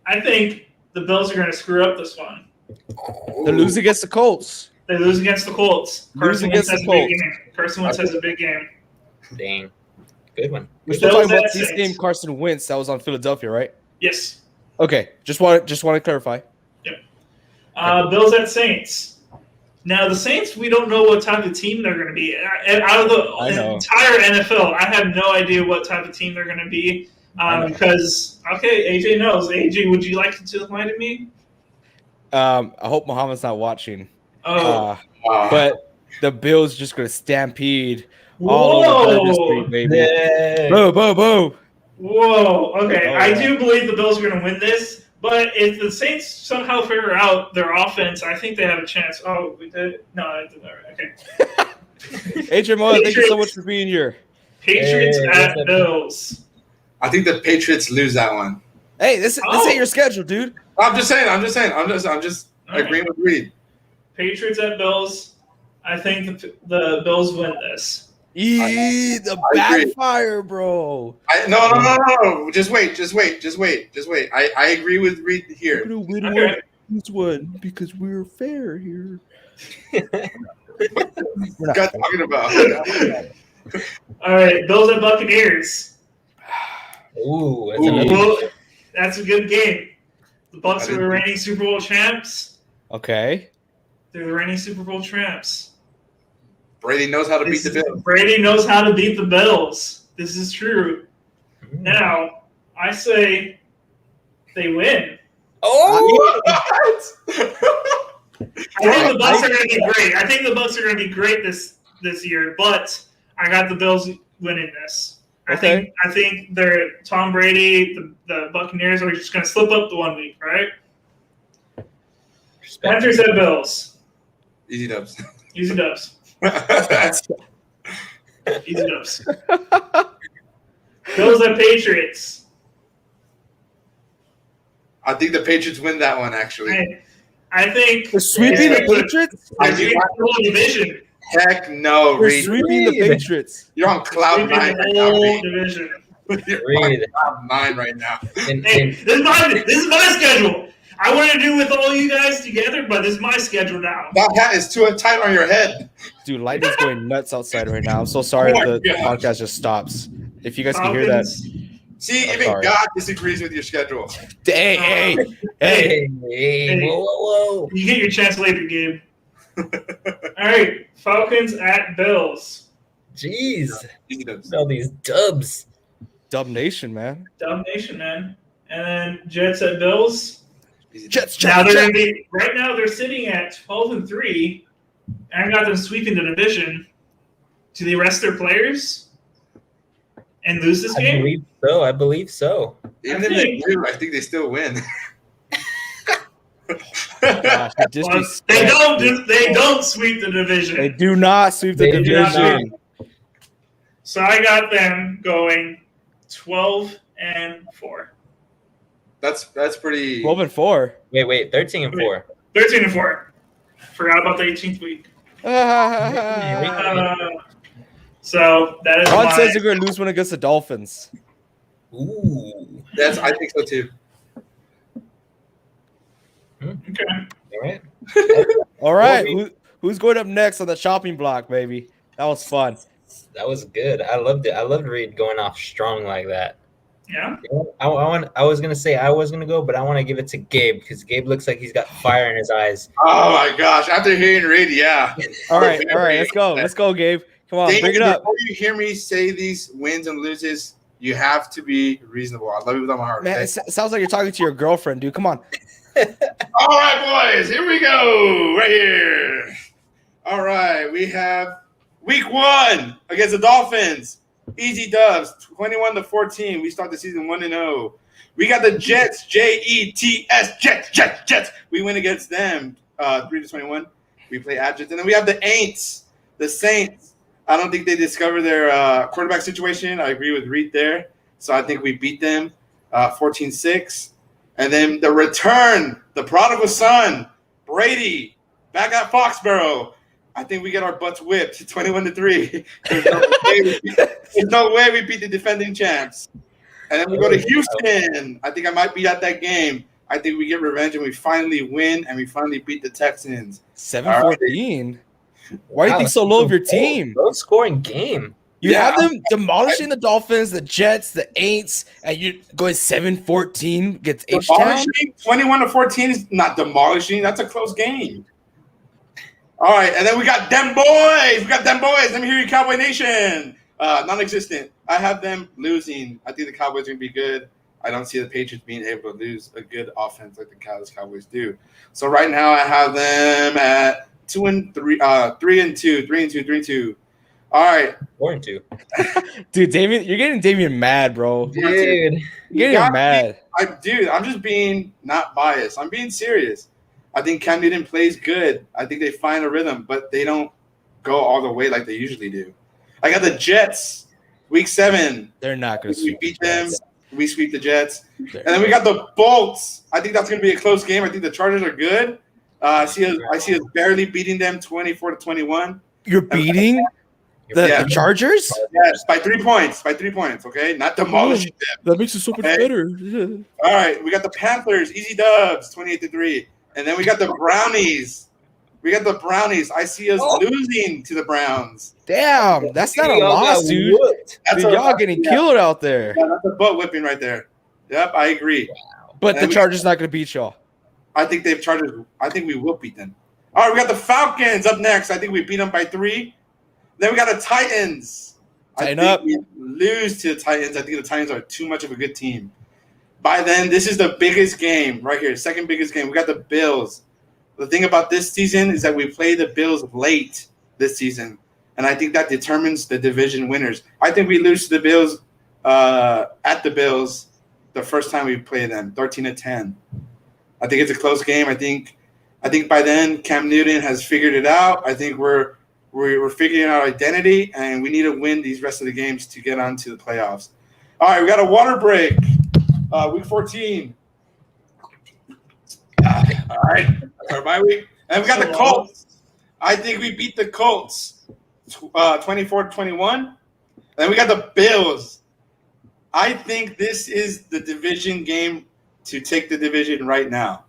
I think the Bills are going to screw up this one. They lose against the Colts. They lose against the Colts. Lose Carson against Wentz has the a big Colts. game. Carson Wentz has a big game. Dang. Good one. We're still Bills talking about at this Saints. game, Carson Wentz. That was on Philadelphia, right? Yes. Okay. Just want to clarify. Bills at Saints. Now, the Saints, we don't know what type of team they're going to be. Out of I the know. entire NFL, I have no idea what type of team they're going to be. Because, AJ knows. AJ, would you like to enlighten me? I hope Muhammad's not watching. Oh. But the Bills just going to stampede all over Bourbon Street, baby. Yeah. Boo. Whoa. Okay, Oh, I yeah. do believe the Bills are going to win this. But if the Saints somehow figure out their offense, I think they have a chance. Oh, we did? No, I didn't. Okay. AJ Moa, thank you so much for being here. Patriots Hey, at what's up? Bills. I think the Patriots lose that one. Hey, this ain't your schedule, dude. I'm just saying. I'm just All right. agreeing with Reed. Patriots at Bills. I think the Bills win this. The I agree. backfire, bro. No. Just wait. I agree with Reed here. We don't Okay. lose one because we're fair here. What guys talking about? All right, Bills at Buccaneers. Ooh, that's Ooh. another. Well, that's a good game. The Bucs are the reigning Super Bowl champs. Okay. They're the reigning Super Bowl champs. Brady knows how to beat the Bills. Brady knows how to beat the Bills. This is true. Now, I say they win. Oh, I think the Bucs are going to be great. I think the Bucs are going to be great this year, but I got the Bills winning this. I think they're Tom Brady, the Buccaneers are just going to slip up the 1 week, right? Panthers at Bills. Easy dubs. Easy dubs. Easy dubs. Bills at Patriots. I think the Patriots win that one, actually. I think We're sweeping the Patriots? They're sweeping the whole division. Heck no, We're Reed. sweeping the Patriots. You're on cloud Sweeping 9 right the now, whole Reed. division. You're Reed. on cloud 9 right now. And, Hey, this is my schedule. I want to do with all you guys together, but this is my schedule now. That hat is too tight on your head. Dude, lightning's going nuts outside right now. I'm so sorry Oh if my the gosh. podcast just stops. If you guys can hear that. Falcons. See, I'm even sorry. God disagrees with your schedule. Hey. hey, whoa. You get your chance later, Gabe. All right, Falcons at Bills. Jeez, Easy dubs. all these dubs. Dub Nation, man. Domination, man. And then Jets at Bills. Easy Jets, Now Jets, they're Jets. gonna be right now. They're sitting at 12-3, and I got them sweeping the division. Do they rest their players and lose this game? I believe so. Even if they do, I think they still win. Gosh, they don't sweep the division. They do not sweep the division. So I got them going 12-4. That's pretty. 12-4. Wait, 13-4. 13-4. Forgot about the 18th week. So that is. Ron says they're going to lose one against the Dolphins. Ooh, I think so too. Okay. All right. All right. Who's going up next on the chopping block, baby? That was fun. That was good. I loved it. I loved Reed going off strong like that. Yeah. I was gonna say I was gonna go, but I want to give it to Gabe because Gabe looks like he's got fire in his eyes. Oh my gosh! After hearing Reed, yeah. All right. Let's go, Gabe. Come on, bring it up. Before you hear me say these wins and loses, you have to be reasonable. I love you with all my heart. Man, Okay? it sounds like you're talking to your girlfriend, dude. Come on. All right, boys, here we go. Right here. All right, we have week 1 against the Dolphins. Easy dubs, 21-14. We start the season 1-0. We got the Jets, Jets, Jets. We win against them, 3-21. We play at Jets, and then we have the Aints, the Saints. I don't think they discovered their quarterback situation. I agree with Reed there. So I think we beat them 14-6. And then the return, the prodigal son, Brady, back at Foxborough. I think we get our butts whipped 21-3. There's no way we beat the defending champs. And then we go to Houston. I think I might be at that game. I think we get revenge and we finally win and we finally beat the Texans. 7-14. Why do you think so low of your team? Low scoring game. You have them demolishing the Dolphins, the Jets, the Aints, and you're going 7-14 against H-Town? 21-14 is not demolishing. That's a close game. All right, and then we got them boys. Let me hear you, Cowboy Nation. Non-existent. I have them losing. I think the Cowboys are going to be good. I don't see the Patriots being able to lose a good offense like the Cowboys do. So right now I have them at 2-3, 3-2, 3-2. All right. 4-2. Dude, Damien, you're getting Damien mad, bro. Dude. You're getting him mad. I'm just being not biased. I'm being serious. I think Cam Newton plays good. I think they find a rhythm, but they don't go all the way like they usually do. I got the Jets, week 7. They're not going to sweep. We beat them. We sweep the Jets. And then we got the Bolts. I think that's going to be a close game. I think the Chargers are good. I see us barely beating them 24-21. You're beating the Chargers? Yes, by 3 points. Okay, not demolishing them. That makes it so much better. All right, we got the Panthers, easy dubs, 28-3, and then we got the Brownies. I see us losing to the Browns. Damn, that's not a loss, dude. Y'all getting killed out there. Yeah, that's a butt whipping right there. Yep, I agree. Wow. But the Chargers not going to beat y'all. I think we will beat them. All right, we got the Falcons up next. I think we beat them by 3. Then we got the Titans. Tighten up. We lose to the Titans. I think the Titans are too much of a good team. By then, this is the biggest game right here, second biggest game. We got the Bills. The thing about this season is that we play the Bills late this season, and I think that determines the division winners. I think we lose to the Bills at the Bills the first time we play them, 13-10. I think it's a close game. I think by then Cam Newton has figured it out. I think we're figuring out identity, and we need to win these rest of the games to get on to the playoffs. All right, we got a water break, week 14. All right, our bye week. And we got the Colts. I think we beat the Colts 24-21. Then we got the Bills. I think this is the division game to take the division right now.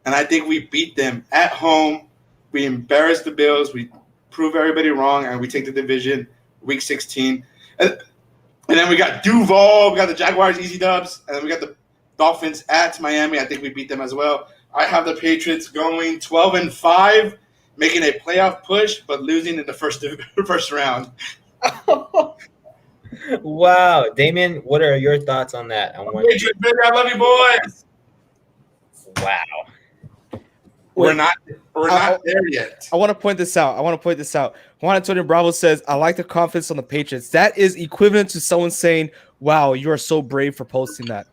And I think we beat them at home. We embarrass the Bills. We prove everybody wrong, and we take the division week 16. And then we got Duval. We got the Jaguars, easy dubs. And then we got the Dolphins at Miami. I think we beat them as well. I have the Patriots going 12-5, making a playoff push, but losing in the first round. Wow. Damien, what are your thoughts on that? Patriots, baby, I love you, boys. Wow. We're not there yet. I want to point this out. Juan Antonio Bravo says, I like the confidence on the Patriots. That is equivalent to someone saying, wow, you are so brave for posting that.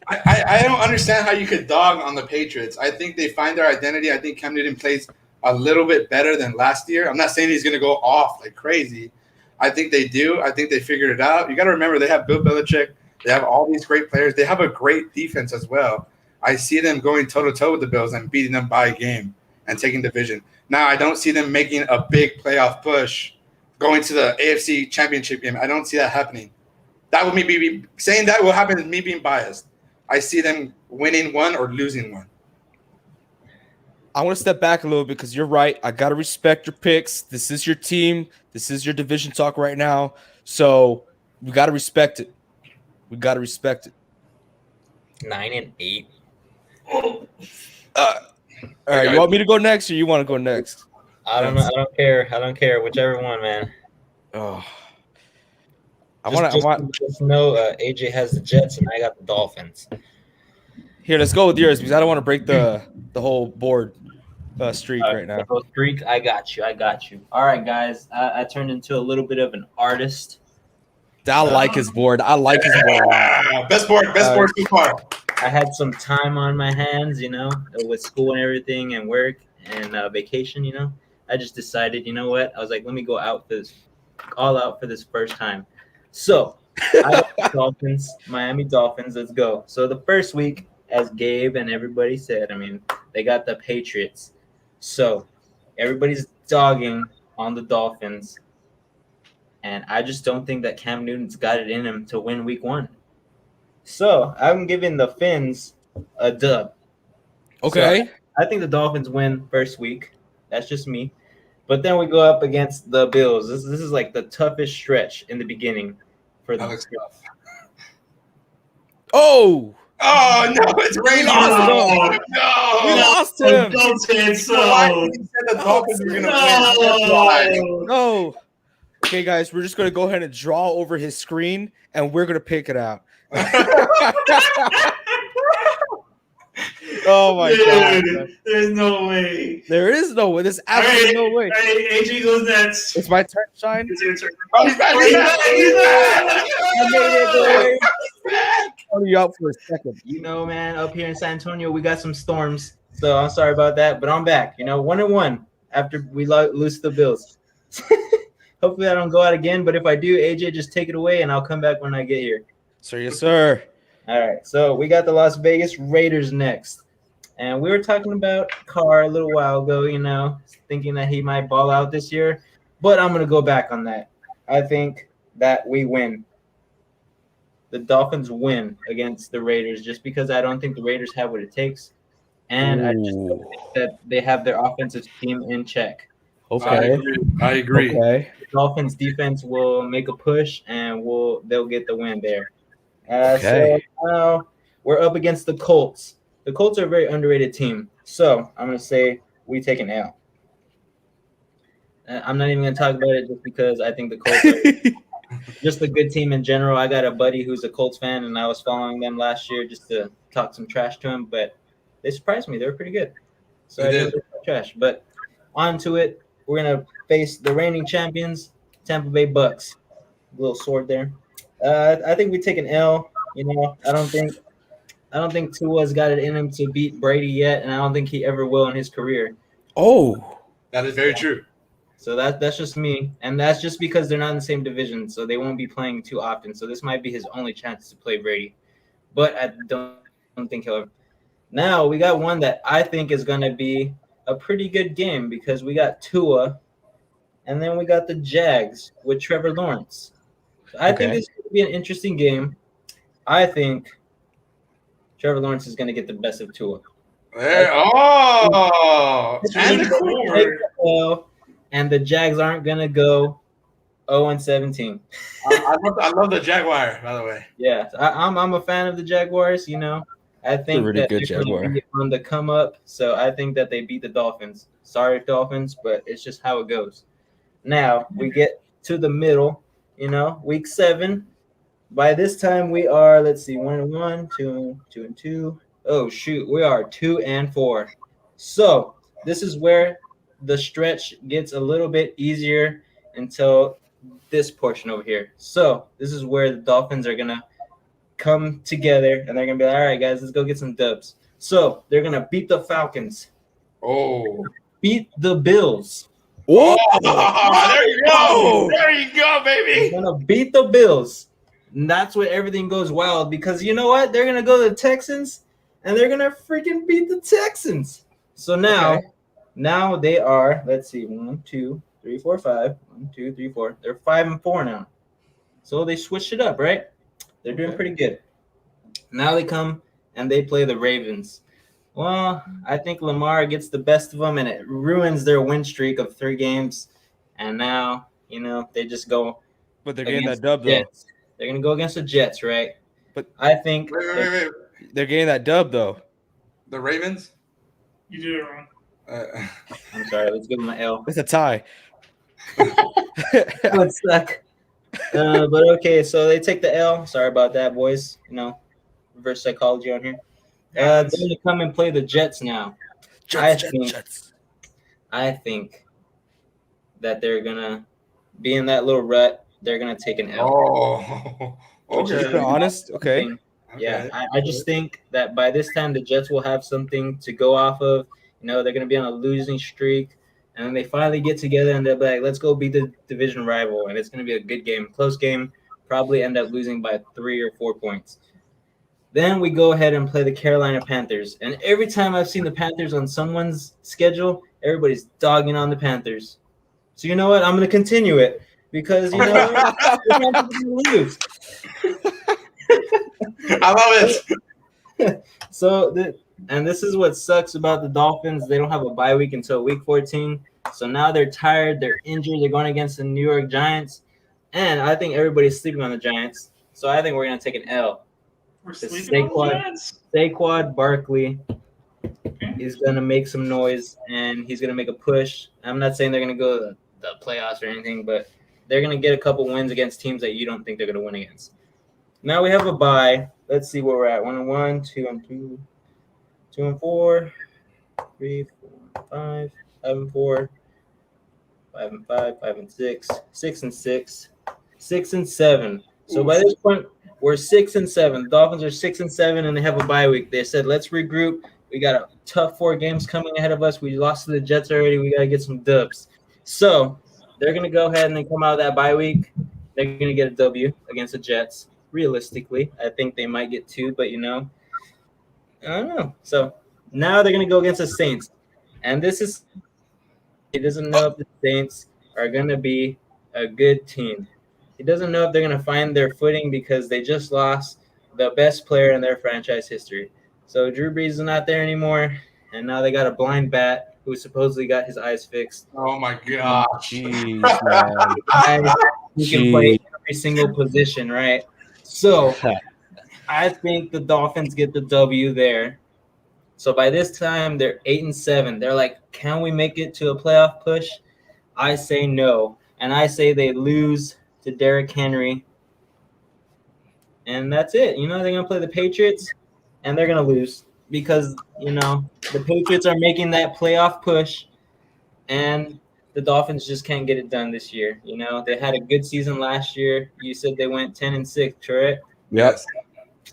I don't understand how you could dog on the Patriots. I think they find their identity. I think Cam Newton plays a little bit better than last year. I'm not saying he's going to go off like crazy. I think they do. I think they figured it out. You got to remember, they have Bill Belichick. They have all these great players. They have a great defense as well. I see them going toe-to-toe with the Bills and beating them by a game and taking division. Now, I don't see them making a big playoff push going to the AFC Championship game. I don't see that happening. That would be saying that will happen is me being biased. I see them winning one or losing one. I want to step back a little bit because you're right. I got to respect your picks. This is your team. This is your division talk right now. So we got to respect it. 9-8. All right, you want me to go next or you want to go next? I don't know. I don't care. Whichever one, man. Oh, Just know AJ has the Jets and I got the Dolphins. Here, let's go with yours because I don't want to break the whole board streak right now. Streak, I got you. All right, guys. I turned into a little bit of an artist. I like his board. Best board so far. I had some time on my hands, with school and everything and work and vacation, I just decided, you know what? I was like, let me go all out for this first time. So I got Dolphins, Miami Dolphins. Let's go. So the first week, as Gabe and everybody said, they got the Patriots. So everybody's dogging on the Dolphins. And I just don't think that Cam Newton's got it in him to win week 1. So I'm giving the Fins a dub. Okay. So I think the Dolphins win first week. That's just me. But then we go up against the Bills. This is like the toughest stretch in the beginning for the Bills. Oh no, it's raining. We lost him. Don't say so. Why did you say the Dolphins were going to win? No. Okay, guys, we're just going to go ahead and draw over his screen, and we're going to pick it out. Oh, my God. There's no way. There is no way. There's absolutely no way. All right, AJ goes next. It's my turn, Shine. It's your turn. Oh, he's back. I'll you out for a second. Man, up here in San Antonio, we got some storms. So I'm sorry about that, but I'm back. 1-1 after we lose to the Bills. Hopefully I don't go out again, but if I do, AJ, just take it away, and I'll come back when I get here. Sir, yes, sir. All right, so we got the Las Vegas Raiders next. And we were talking about Carr a little while ago, thinking that he might ball out this year. But I'm going to go back on that. I think that we win. The Dolphins win against the Raiders just because I don't think the Raiders have what it takes. And I just don't think that they have their offensive team in check. Okay. I agree. Okay. The Dolphins defense will make a push, and they'll get the win there. Okay. So now we're up against the Colts. The Colts are a very underrated team. So I'm going to say we take an L. I'm not even going to talk about it just because I think the Colts are just a good team in general. I got a buddy who's a Colts fan, and I was following them last year just to talk some trash to him. But they surprised me. They were pretty good. So I didn't talk trash. But on to it. We're going to face the reigning champions, Tampa Bay Bucks. A little sword there. I think we take an L. I don't think Tua's got it in him to beat Brady yet, and I don't think he ever will in his career. Oh, that is very true. So that's just me, and that's just because they're not in the same division, so they won't be playing too often. So this might be his only chance to play Brady, but I don't think he'll ever. Now we got one that I think is going to be a pretty good game because we got Tua, and then we got the Jags with Trevor Lawrence. So I think this could be an interesting game. I think Trevor Lawrence is going to get the best of Tua. And the Jags aren't going to go 0-17. I love the Jaguar, by the way. Yeah, I'm a fan of the Jaguars, I think really that good they're Jaguar on the come up, so I think that they beat the Dolphins. Sorry, Dolphins, but it's just how it goes. Now we get to the middle, week 7. By this time we are, let's see, 1-1, 2-2. Oh shoot, we are 2-4. So this is where the stretch gets a little bit easier until this portion over here. So this is where the Dolphins are gonna come together and they're gonna be like, all right, guys, let's go get some dubs. So they're gonna beat the Falcons, Oh. beat the Bills. Oh, There you go. There you go, They're baby. gonna beat the Bills. And that's where everything goes wild because you know what? They're gonna go to the Texans and they're gonna freaking beat the Texans. So now, Okay. now they are, let's see, 1, 2, 3, 4, 5. 1, 2, 3, 4. They're 5-4 now. So they switched it up, right? They're doing Okay. pretty good. Now they come and they play the Ravens. Well, I think Lamar gets the best of them and it ruins their win streak of 3 games. And now, they just go But they're getting against that dub the though. Jets. They're going to go against the Jets, right? But I think Wait. they're getting that dub though. The Ravens? You did it wrong. I'm sorry, let's give them an L. It's a tie. That would suck. But okay, so they take the L. Sorry about that, boys. Reverse psychology on here. They're going to come and play the Jets now. Jets. I think that they're going to be in that little rut. They're going to take an L. Oh. Just Okay. be honest. Okay. Yeah, I just think that by this time the Jets will have something to go off of. They're going to be on a losing streak, and then they finally get together and they're like, "Let's go beat the division rival," and it's going to be a good game, close game. Probably end up losing by 3 or 4 points. Then we go ahead and play the Carolina Panthers, and every time I've seen the Panthers on someone's schedule, everybody's dogging on the Panthers. So you know what? I'm going to continue it because you know what? The Panthers are going to lose. I love it. So, this is what sucks about the Dolphins. They don't have a bye week until week 14. So now they're tired. They're injured. They're going against the New York Giants. And I think everybody's sleeping on the Giants. So I think we're going to take an L. We're sleeping on the Giants. Saquon Barkley is going to make some noise, and he's going to make a push. I'm not saying they're going to go to the playoffs or anything, but they're going to get a couple wins against teams that you don't think they're going to win against. Now we have a bye. Let's see where we're at. 1-1, 2-2, 2-4, 3, 4, 5, 5-4, 5-5, 5-6, 6-6, 6-7. So by this point, we're 6-7. The Dolphins are 6-7, and they have a bye week. They said, "Let's regroup. We got a tough 4 games coming ahead of us. We lost to the Jets already. We got to get some dubs." So they're gonna go ahead and then come out of that bye week. They're gonna get a W against the Jets. Realistically, I think they might get 2, but I don't know. So now they're going to go against the Saints. And he doesn't know if the Saints are going to be a good team. He doesn't know if they're going to find their footing because they just lost the best player in their franchise history. So Drew Brees is not there anymore. And now they got a blind bat who supposedly got his eyes fixed. Oh, my gosh. Jeez, man. He can play every single position, right? So I think the Dolphins get the W there. So by this time, they're 8-7. They're like, can we make it to a playoff push? I say no. And I say they lose to Derrick Henry. And that's it. They're going to play the Patriots, and they're going to lose because, the Patriots are making that playoff push, and the Dolphins just can't get it done this year. They had a good season last year. You said they went 10-6, correct? Yes.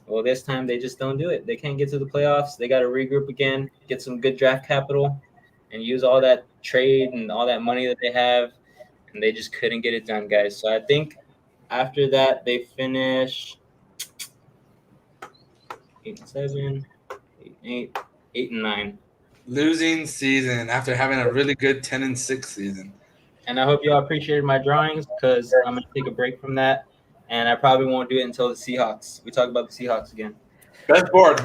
Well, this time they just don't do it. They can't get to the playoffs. They got to regroup again, get some good draft capital, and use all that trade and all that money that they have, and they just couldn't get it done, guys. So I think after that they finish 8-7, 8-8, 8-9. Losing season after having a really good 10-6 season. And I hope y'all appreciated my drawings because I'm going to take a break from that. And I probably won't do it until the Seahawks. We talk about the Seahawks again. Best board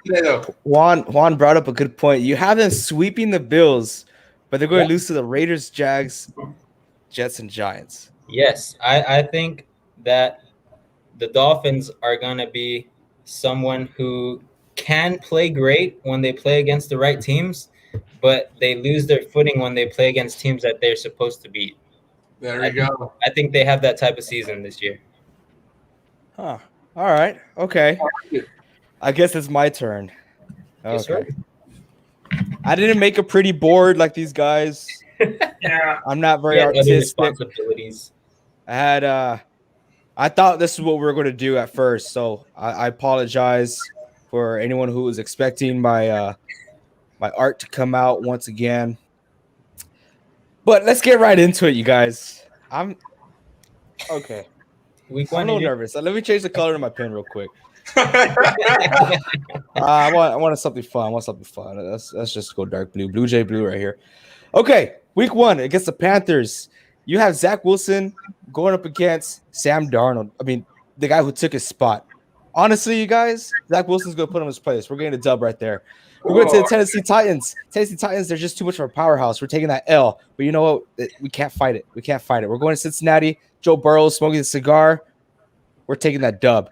today, though. Juan brought up a good point. You have them sweeping the Bills, but they're going to lose to the Raiders, Jags, Jets, and Giants. Yes, I think that the Dolphins are going to be someone who can play great when they play against the right teams, but they lose their footing when they play against teams that they're supposed to beat. There you go. I think they have that type of season this year. Huh. All right. Okay. I guess it's my turn. Yes, sir. I didn't make a pretty board like these guys. Yeah. I'm not very He had other artistic. responsibilities. I thought this is what we were going to do at first, so I apologize for anyone who was expecting my art to come out once again. But let's get right into it, you guys. I'm okay. Week I'm a one, little AJ? nervous. Let me change the color of my pen real quick. I want something fun. I want something fun. Let's just go dark blue. Blue Jay blue right here. Okay, week one against the Panthers. You have Zach Wilson going up against Sam Darnold. I mean, the guy who took his spot. Honestly, you guys, Zach Wilson's going to put him in his place. We're getting a dub right there. We're going to the Tennessee Titans. Tennessee Titans, they're just too much of a powerhouse. We're taking that L. But you know what? We can't fight it. We can't fight it. We're going to Cincinnati. Joe Burrow smoking a cigar. We're taking that dub.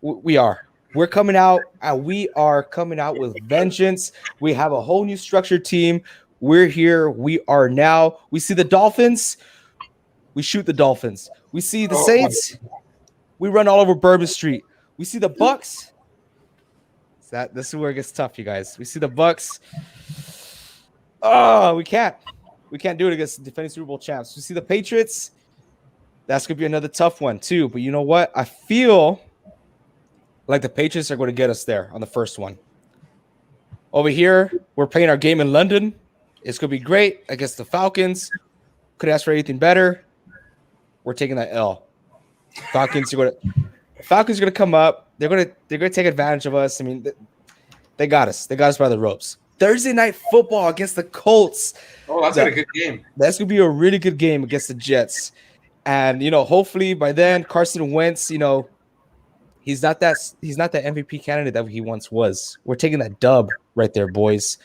We are. We're coming out, and we are coming out with vengeance. We have a whole new structured team. We're here. We are now. We see the Dolphins. We shoot the Dolphins. We see the Saints. We run all over Bourbon Street. We see the Bucks. This is where it gets tough, you guys. We see the Bucks. Oh, we can't do it against the defending Super Bowl champs. We see the Patriots. That's gonna be another tough one too. But you know what? I feel like the Patriots are going to get us there on the first one. Over here, we're playing our game in London. It's going to be great against the Falcons. Could ask for anything better. We're taking that L. Falcons are going to come up. They're going to take advantage of us. I mean, they got us. They got us by the ropes. Thursday night football against the Colts. Oh, that's a good game. That's going to be a really good game against the Jets. And, hopefully by then, Carson Wentz, he's not that MVP candidate that he once was. We're taking that dub right there, boys.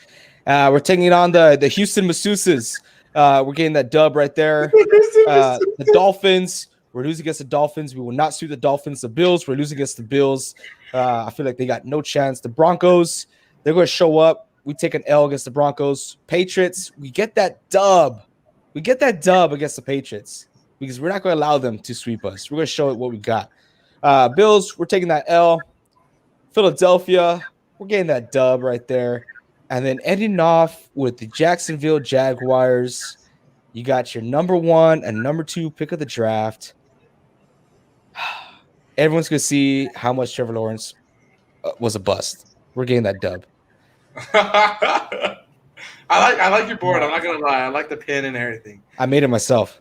We're taking it on the Houston Masseuses. We're getting that dub right there. The Dolphins. We're losing against the Dolphins. We will not sweep the Dolphins. The Bills. We're losing against the Bills. I feel like they got no chance. The Broncos. They're going to show up. We take an L against the Broncos. Patriots. We get that dub. We get that dub against the Patriots because we're not going to allow them to sweep us. We're going to show it what we got. Bills, we're taking that L. Philadelphia, we're getting that dub right there. And then ending off with the Jacksonville Jaguars. You got your number 1 and number 2 pick of the draft. Everyone's going to see how much Trevor Lawrence was a bust. We're getting that dub. I like your board. I'm not going to lie. I like the pin and everything. I made it myself.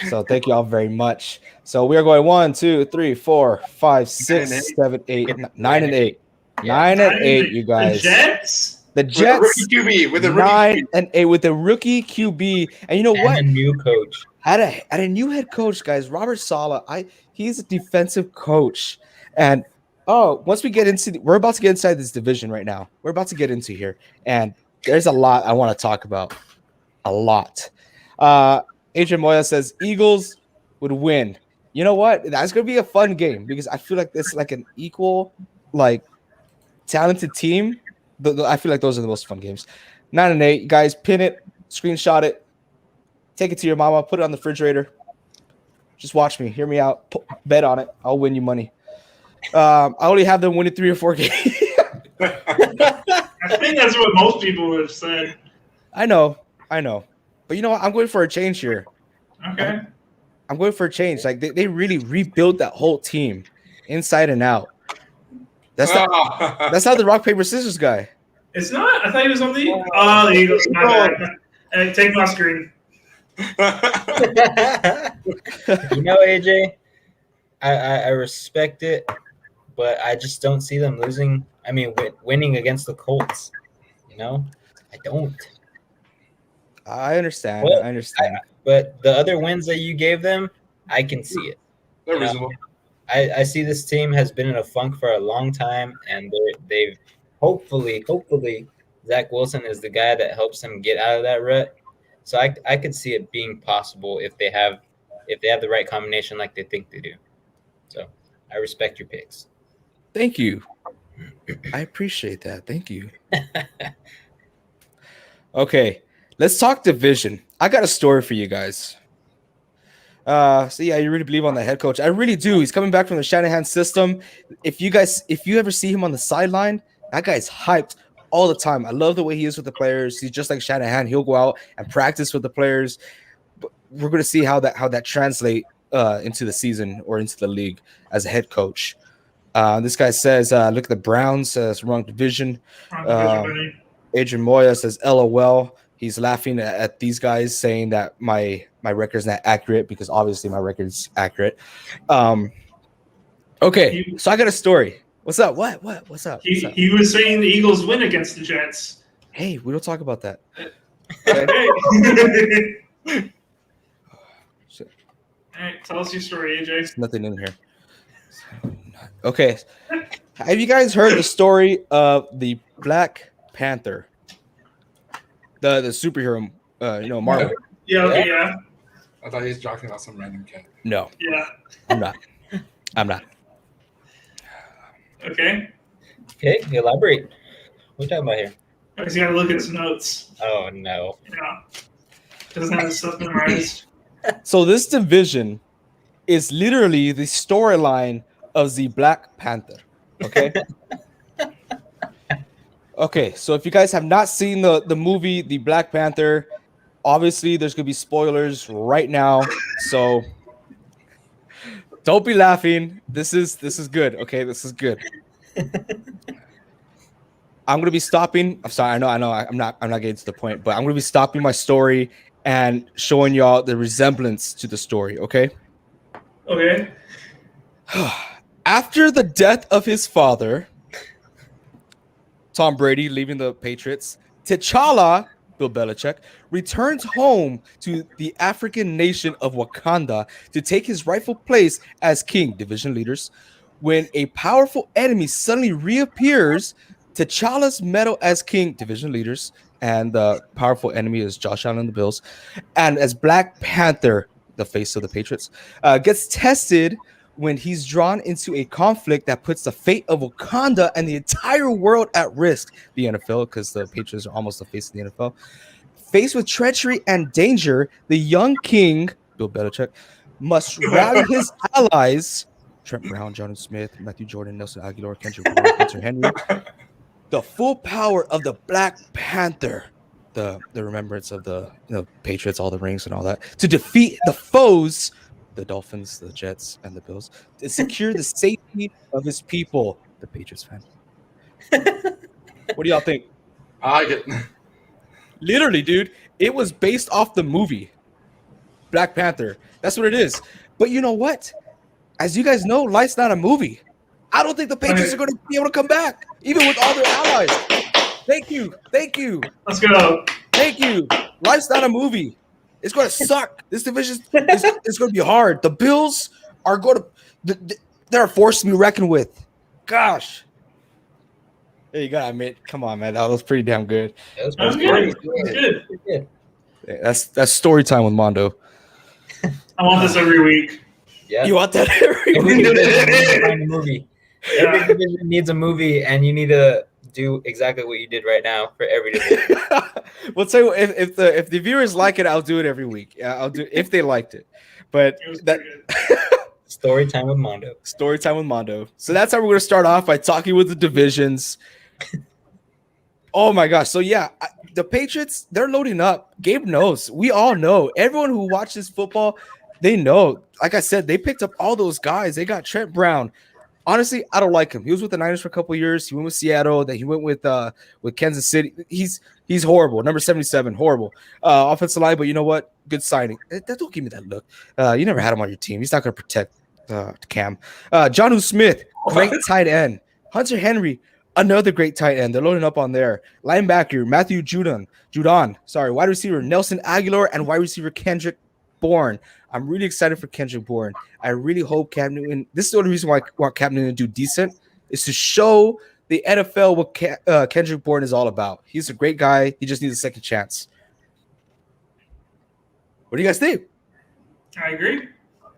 So thank you all very much. So we are going 1, 2, 3, 4, 5, 6, 7, 8, 9 and 8. 9 and 8, you guys. The Jets with a rookie QB, 9 and 8 with a rookie QB. And you know what? A new coach. At a new head coach, guys. Robert Saleh. He's a defensive coach. And once we get into we're about to get inside this division right now. We're about to get into here. And there's a lot I want to talk about. A lot. Adrian Moya says Eagles would win. You know what? That's going to be a fun game because I feel like it's like an equal, talented team. I feel like those are the most fun games. 9 and 8, guys, pin it, screenshot it, take it to your mama, put it on the refrigerator. Just watch me, hear me out, bet on it. I'll win you money. I only have them winning 3 or 4 games. I think that's what most people would have said. I know. But you know what? I'm going for a change here. Okay. I'm going for a change. Like they really rebuilt that whole team inside and out. That's not the rock, paper, scissors guy. It's not? I thought he was on the Eagles. My bad. Take my screen. AJ, I respect it, but I just don't see them losing. I mean, winning against the Colts. I don't. I understand. But the other wins that you gave them, I can see it. They're reasonable. I see this team has been in a funk for a long time, and they've hopefully Zach Wilson is the guy that helps them get out of that rut. So I could see it being possible if they have the right combination like they think they do. So I respect your picks. Thank you. I appreciate that. Thank you. Okay, let's talk division. I got a story for you guys. So yeah, you really believe on the head coach. I really do. He's coming back from the Shanahan system. If you ever see him on the sideline, That guy's hyped all the time. I love the way he is with the players. He's just like Shanahan. He'll go out and practice with the players. But we're going to see how that translate into the season or into the league as a head coach. This guy says, look at the Browns, wrong division. Adrian Moya says, LOL. He's laughing at these guys saying that my record's not accurate because obviously my record's accurate. Okay, so I got a story. What's up? What's up? He was saying the Eagles win against the Jets. Hey, we don't talk about that. Okay. All right, tell us your story, AJ. There's nothing in here. Okay. Have you guys heard the story of the Black Panther? The superhero, Marvel. Yeah, okay, yeah. I thought he was talking about some random cat. No. Yeah. I'm not. Okay. Okay, elaborate. What are you talking about here? He's got to look at his notes. Oh, no. Yeah. Doesn't have his stuff memorized. So this division is literally the storyline of the Black Panther. Okay. Okay, so if you guys have not seen the movie The Black Panther, obviously there's gonna be spoilers right now. So don't be laughing. This is good. Okay, this is good. I'm gonna be stopping. I'm sorry. I know. I'm not getting to the point, but I'm gonna be stopping my story and showing y'all the resemblance to the story. Okay. Okay. After the death of his father, Tom Brady leaving the Patriots, T'Challa, Bill Belichick, returns home to the African nation of Wakanda to take his rightful place as king, division leaders. When a powerful enemy suddenly reappears, T'Challa's medal as king, division leaders, and the powerful enemy is Josh Allen and the Bills, and as Black Panther, the face of the Patriots, gets tested when he's drawn into a conflict that puts the fate of Wakanda and the entire world at risk. The NFL, because the Patriots are almost the face of the NFL. Faced with treachery and danger, the young king, Bill Belichick, must rally his allies, Trent Brown, Jonathan Smith, Matthew Jordan, Nelson Aguilar, Kendrick Bourne, Hunter Henry, the full power of the Black Panther, the remembrance of the Patriots, all the rings and all that, to defeat the foes, the Dolphins, the Jets, and the Bills, to secure the safety of his people, the Patriots fan. What do y'all think? I like it. Literally, dude, it was based off the movie Black Panther. That's what it is. But you know what? As you guys know, life's not a movie. I don't think the Patriots are going to be able to come back, even with all their allies. Thank you. Let's go. Thank you. Life's not a movie. It's going to suck. This division is going to be hard. The Bills are going to – they're a force to be reckoned with. Gosh. Hey, you got to admit. Come on, man. That was pretty damn good. That That was good. good. Yeah, that's story time with Mondo. I want this every week. Yeah. You want that every Every week? division needs to find a movie. Yeah. Every division needs a movie, and you need to do exactly what you did right now for every division. We'll tell you if the viewers like it, I'll do it every week. I'll do if they liked it. But It was that pretty good. Story time with Mondo. story time with Mondo. So that's how we're gonna start off by talking with the divisions. Oh my gosh! So yeah, the Patriots, they're loading up. Gabe knows. We all know. Everyone who watches football, they know. Like I said, they picked up all those guys. They got Trent Brown. Honestly, I don't like him. He was with the Niners for a couple of years. He went with Seattle. Then he went with Kansas City. He's horrible. Number 77, horrible. Offensive line, but you know what? Good signing. Don't give me that look. You never had him on your team. He's not going to protect Cam. Jonnu Smith, great tight end. Hunter Henry, another great tight end. They're loading up on there. Linebacker, Matthew Judon. Wide receiver, Nelson Aguilar, and wide receiver, Kendrick Bourne. I'm really excited for Kendrick Bourne. I really hope Cam Newton. This is the only reason why I want Cam Newton to do decent, is to show the NFL what Kendrick Bourne is all about. He's a great guy. He just needs a second chance. What do you guys think? I agree.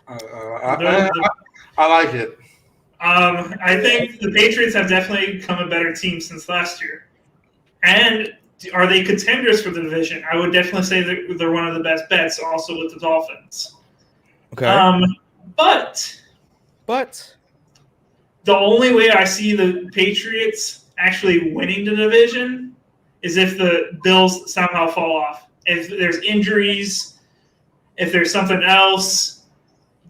I like it. I think the Patriots have definitely become a better team since last year. And are they contenders for the division? I would definitely say that they're one of the best bets, also with the Dolphins. Okay. But But the only way I see the Patriots actually winning the division is if the Bills somehow fall off. If there's injuries, if there's something else,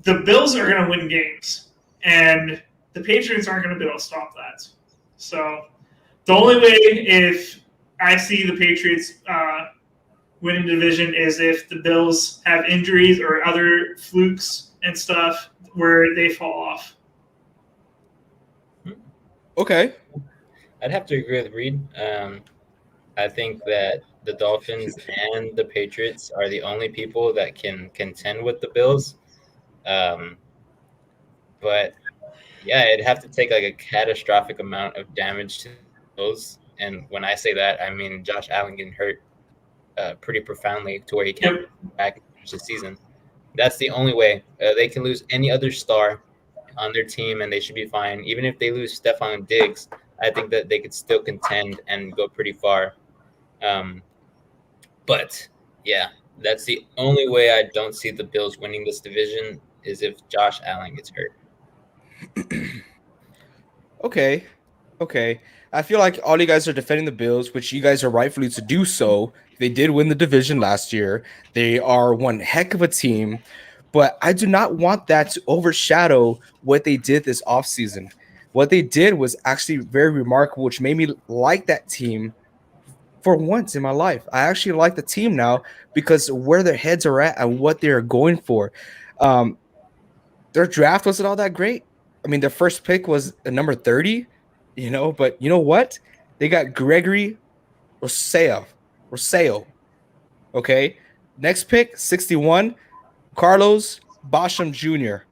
the Bills are going to win games, and the Patriots aren't going to be able to stop that. So the only way if I see the Patriots winning the division is if the Bills have injuries or other flukes and stuff where they fall off. Okay. I'd have to agree with Reed. I think that the Dolphins and the Patriots are the only people that can contend with the Bills. But yeah, it'd have to take like a catastrophic amount of damage to those. And when I say that, I mean Josh Allen getting hurt pretty profoundly to where he can't come back this season. That's the only way. They can lose any other star on their team and they should be fine. Even if they lose Stephon Diggs, I think that they could still contend and go pretty far. But yeah, that's the only way I don't see the Bills winning this division is if Josh Allen gets hurt. Okay. I feel like all you guys are defending the Bills, which you guys are rightfully to do so. They did win the division last year. They are one heck of a team, but I do not want that to overshadow what they did this offseason. What they did was actually very remarkable, which made me like that team for once in my life. I actually like the team now because where their heads are at and what they're going for. Their draft wasn't all that great. I mean, their first pick was a number 30, but you know what? They got Gregory Rousseau. Okay. Next pick, 61, Carlos Basham Jr.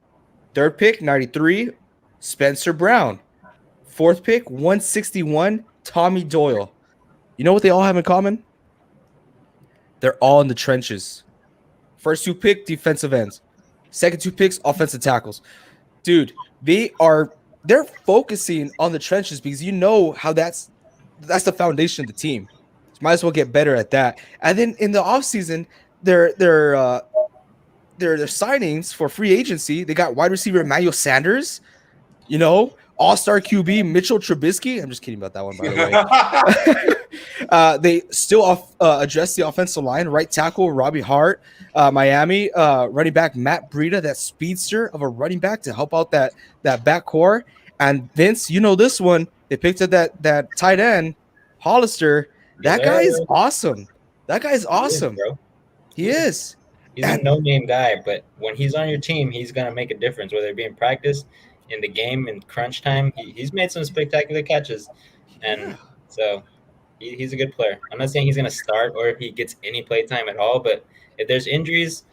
Third pick, 93, Spencer Brown. Fourth pick, 161, Tommy Doyle. You know what they all have in common? They're all in the trenches. First two pick, defensive ends. Second two picks, offensive tackles. Dude, they're focusing on the trenches because you know how that's the foundation of the team. So might as well get better at that. And then in the offseason, their signings for free agency, they got wide receiver Emmanuel Sanders, all-star QB Mitchell Trubisky. I'm just kidding about that one, by the way. They still address the offensive line. Right tackle Robbie Hart, Miami running back Matt Breida, that speedster of a running back to help out that back core. And Vince, this one, they picked up that tight end Hollister. That guy is awesome. He is. He's a no-name guy, but when he's on your team, he's going to make a difference, whether it be in practice, in the game, in crunch time. He's made some spectacular catches. And so he's a good player. I'm not saying he's going to start or if he gets any play time at all, but if there's injuries,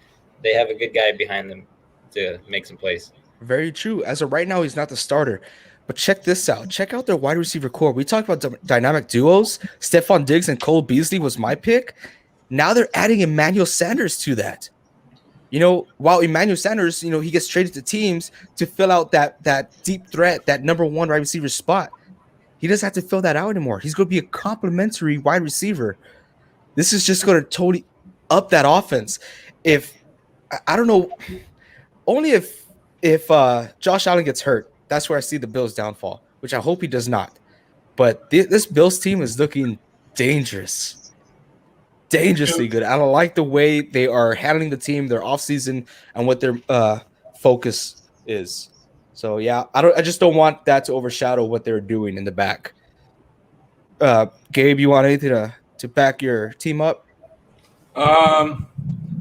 they have a good guy behind them to make some plays. Very true. As of right now, he's not the starter. But check this out. Check out their wide receiver core. We talked about dynamic duos. Stephon Diggs and Cole Beasley was my pick. Now they're adding Emmanuel Sanders to that. While Emmanuel Sanders, he gets traded to teams to fill out that deep threat, that number one wide receiver spot. He doesn't have to fill that out anymore. He's going to be a complimentary wide receiver. This is just going to totally up that offense. I don't know, only if Josh Allen gets hurt, that's where I see the Bills' downfall, which I hope he does not. But this Bills team is looking dangerously good. I don't like the way they are handling the team, their offseason, and what their focus is. So yeah, I just don't want that to overshadow what they're doing in the back. Gabe, you want anything to back your team up? I'm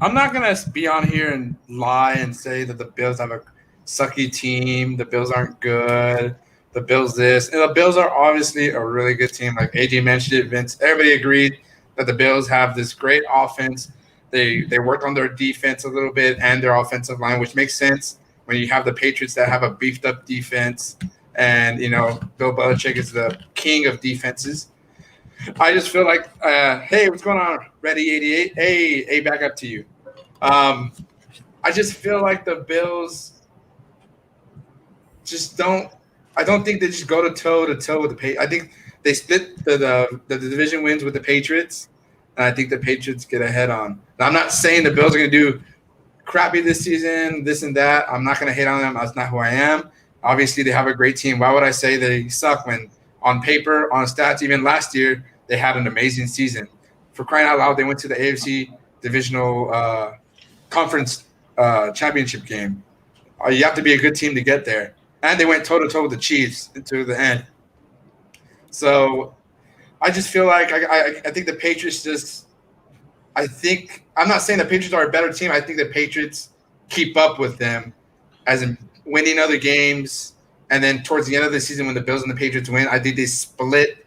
not gonna be on here and lie and say that the Bills have a sucky team. The Bills aren't good. The Bills this. And the Bills are obviously a really good team. Like AJ mentioned it, Vince. Everybody agreed that the Bills have this great offense. They worked on their defense a little bit and their offensive line, which makes sense when you have the Patriots that have a beefed up defense. And, Bill Belichick is the king of defenses. I just feel like, hey, what's going on? Ready 88? Hey, back up to you. I just feel like the Bills just don't – I don't think they just go toe with the Patriots. I think they split the division wins with the Patriots, and I think the Patriots get ahead on. Now, I'm not saying the Bills are going to do crappy this season, this and that. I'm not going to hate on them. That's not who I am. Obviously, they have a great team. Why would I say they suck when on paper, on stats, even last year, they had an amazing season. For crying out loud, they went to the AFC Divisional Conference Championship game. You have to be a good team to get there. And they went toe-to-toe with the Chiefs into the end. So I just feel like I think the Patriots just – I'm not saying the Patriots are a better team. I think the Patriots keep up with them as in winning other games. And then towards the end of the season when the Bills and the Patriots win, I think they split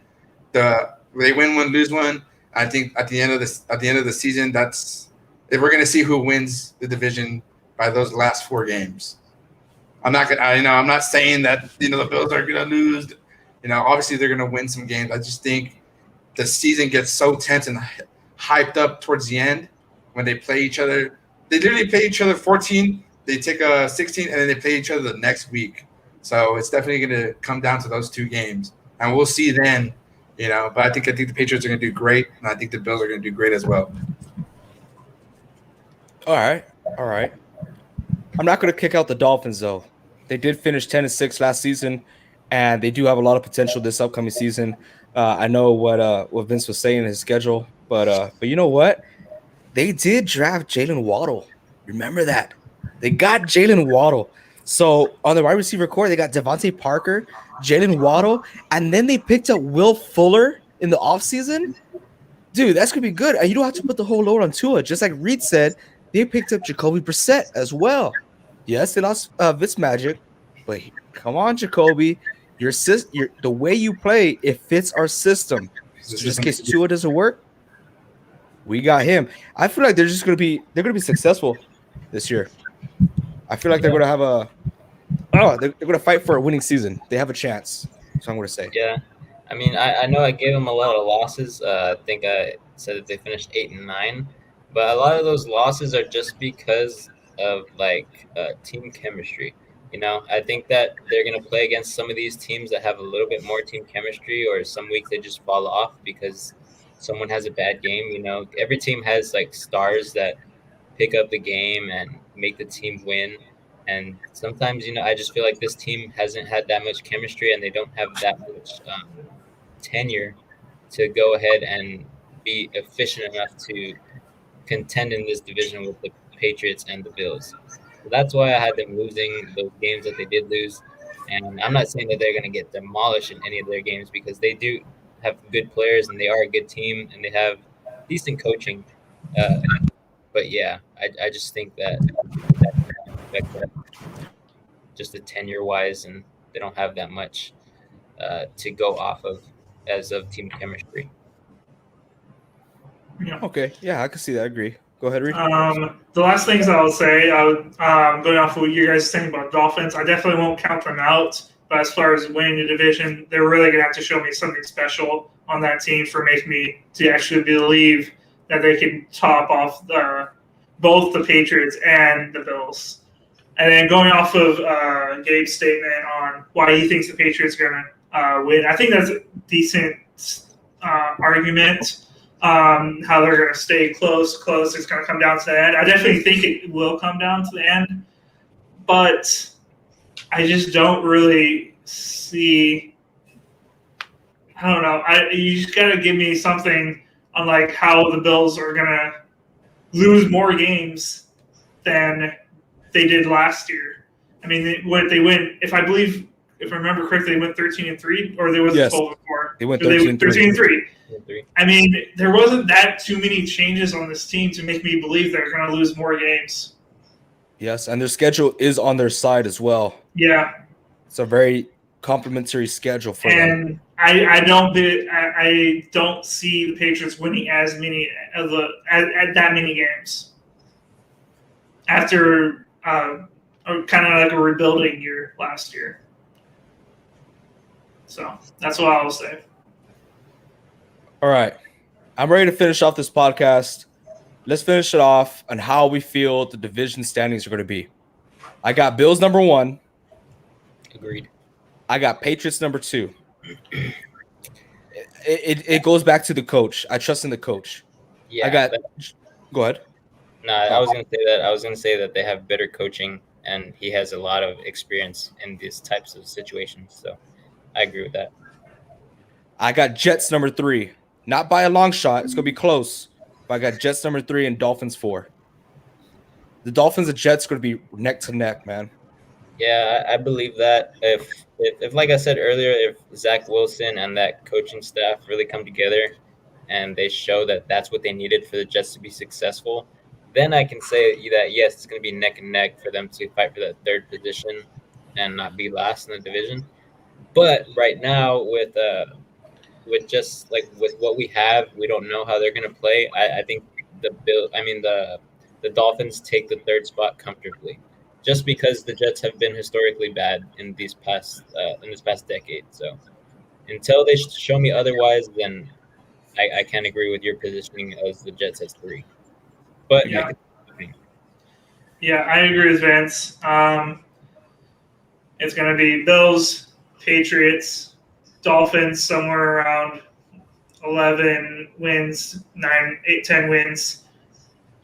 they win one, lose one. I think at the end of the season, if we're gonna see who wins the division by those last 4 games. I'm not saying that the Bills are gonna lose. Obviously they're gonna win some games. I just think the season gets so tense and hyped up towards the end when they play each other. They literally play each other 14. They take a 16, and then they play each other the next week. So it's definitely going to come down to those 2 games, and we'll see then. But I think the Patriots are going to do great, and I think the Bills are going to do great as well. All right. I'm not going to kick out the Dolphins though. They did finish 10-6 last season, and they do have a lot of potential this upcoming season. I know what Vince was saying in his schedule, but you know what? They did draft Jalen Waddle. Remember that? They got Jalen Waddle. So on the wide receiver core, they got Devontae Parker, Jalen Waddle, and then they picked up Will Fuller in the offseason. Dude, that's going to be good. And you don't have to put the whole load on Tua. Just like Reed said, they picked up Jacoby Brissett as well. Yes, they lost Fitzmagic, but come on, Jacoby. The way you play, it fits our system. So just in case Tua doesn't work, we got him. I feel like they're going to be successful this year. I feel like they're going to have they're going to fight for a winning season. They have a chance. So I'm going to say. Yeah. I mean, I know I gave them a lot of losses. I think I said that they finished 8-9, but a lot of those losses are just because of team chemistry. I think that they're going to play against some of these teams that have a little bit more team chemistry, or some weeks they just fall off because someone has a bad game. Every team has stars that pick up the game and make the team win. And sometimes, I just feel like this team hasn't had that much chemistry, and they don't have that much tenure to go ahead and be efficient enough to contend in this division with the Patriots and the Bills. So that's why I had them losing those games that they did lose. And I'm not saying that they're going to get demolished in any of their games, because they do have good players and they are a good team and they have decent coaching. But yeah, I just think that just the tenure wise, and they don't have that much to go off of as of team chemistry. Yeah. Okay. Yeah, I can see that. I agree. Go ahead, Reed. The last things I would say, going off of what you guys are saying about Dolphins, I definitely won't count them out. But as far as winning the division, they're really going to have to show me something special on that team for making me to actually believe that they can top off both the Patriots and the Bills. And then going off of Gabe's statement on why he thinks the Patriots are going to win, I think that's a decent argument. How they're going to stay close. It's going to come down to the end. I definitely think it will come down to the end, but I just don't really see. I don't know. You just got to give me something on how the Bills are going to lose more games than they did last year. I mean, they went. If I remember correctly, they went 13-3, or they was 12-4. They went 13-3. I mean, there wasn't that too many changes on this team to make me believe they're going to lose more games. Yes, and their schedule is on their side as well. Yeah, it's a very complimentary schedule for them. And I don't see the Patriots winning as many of at that many games after kind of like a rebuilding year last year. So that's what I'll say. All right. I'm ready to finish off this podcast. Let's finish it off on how we feel the division standings are going to be. I got Bills number 1. Agreed. I got Patriots number 2. It goes back to the coach. I trust in the coach. Yeah. Go ahead. No, I was going to say that. I was going to say that they have better coaching, and he has a lot of experience in these types of situations. So I agree with that. I got Jets number 3. Not by a long shot. It's going to be close. But I got Jets number 3 and Dolphins 4. The Dolphins and Jets are going to be neck to neck, man. Yeah, I believe that if like I said earlier, if Zach Wilson and that coaching staff really come together and they show that that's what they needed for the Jets to be successful, then I can say that, yes, it's going to be neck and neck for them to fight for that third position and not be last in the division. But right now, with just like with what we have, we don't know how they're going to play. I think the Dolphins take the third spot comfortably, just because the Jets have been historically bad in this past decade. So until they show me otherwise, then I can't agree with your positioning as the Jets as 3. But yeah, I agree with Vince. It's going to be Bills, Patriots, Dolphins somewhere around 11 wins, 9, 8, 10 wins,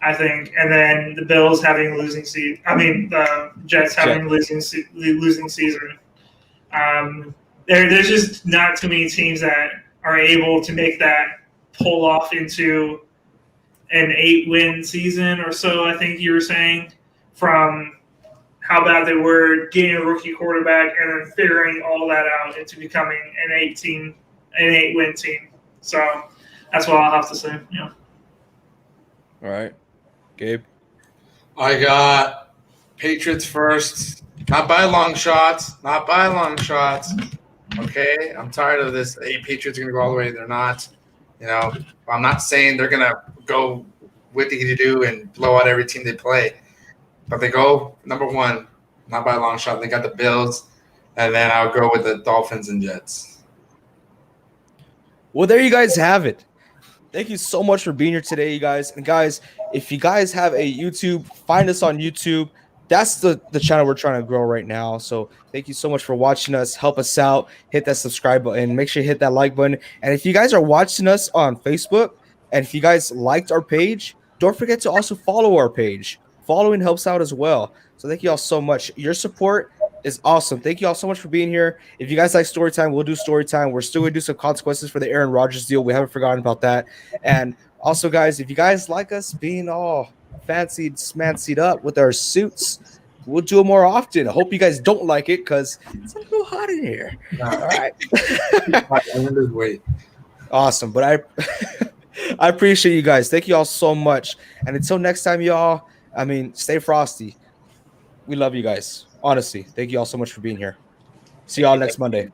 I think, and then the Bills having losing season. I mean, the Jets having losing season. There's just not too many teams that are able to make that pull off into an 8-win season or so. I think you were saying, from how bad they were getting a rookie quarterback and then figuring all that out into becoming an 8-win team. So that's what I'll have to say. Yeah. All right. Gabe? I got Patriots first. Not by long shots. Okay? I'm tired of this. Hey, Patriots are going to go all the way. They're not. I'm not saying they're going to go whippity-doo and blow out every team they play. But they go number 1, not by a long shot. They got the Bills. And then I'll go with the Dolphins and Jets. Well, there you guys have it. Thank you so much for being here today, you guys. And guys, if you guys have a YouTube, find us on YouTube. That's the channel we're trying to grow right now. So thank you so much for watching us. Help us out. Hit that subscribe button. Make sure you hit that like button. And if you guys are watching us on Facebook, and if you guys liked our page, don't forget to also follow our page. Following helps out as well. So thank you all so much. Your support is awesome. Thank you all so much for being here. If you guys like story time, we'll do story time. We're still going to do some consequences for the Aaron Rodgers deal. We haven't forgotten about that. And also, guys, if you guys like us being all fancied, smancied up with our suits, we'll do it more often. I hope you guys don't like it because it's a little hot in here. All right. Wait. Awesome. But I appreciate you guys. Thank you all so much. And until next time, y'all, stay frosty. We love you guys. Honestly, thank you all so much for being here. See y'all next Monday.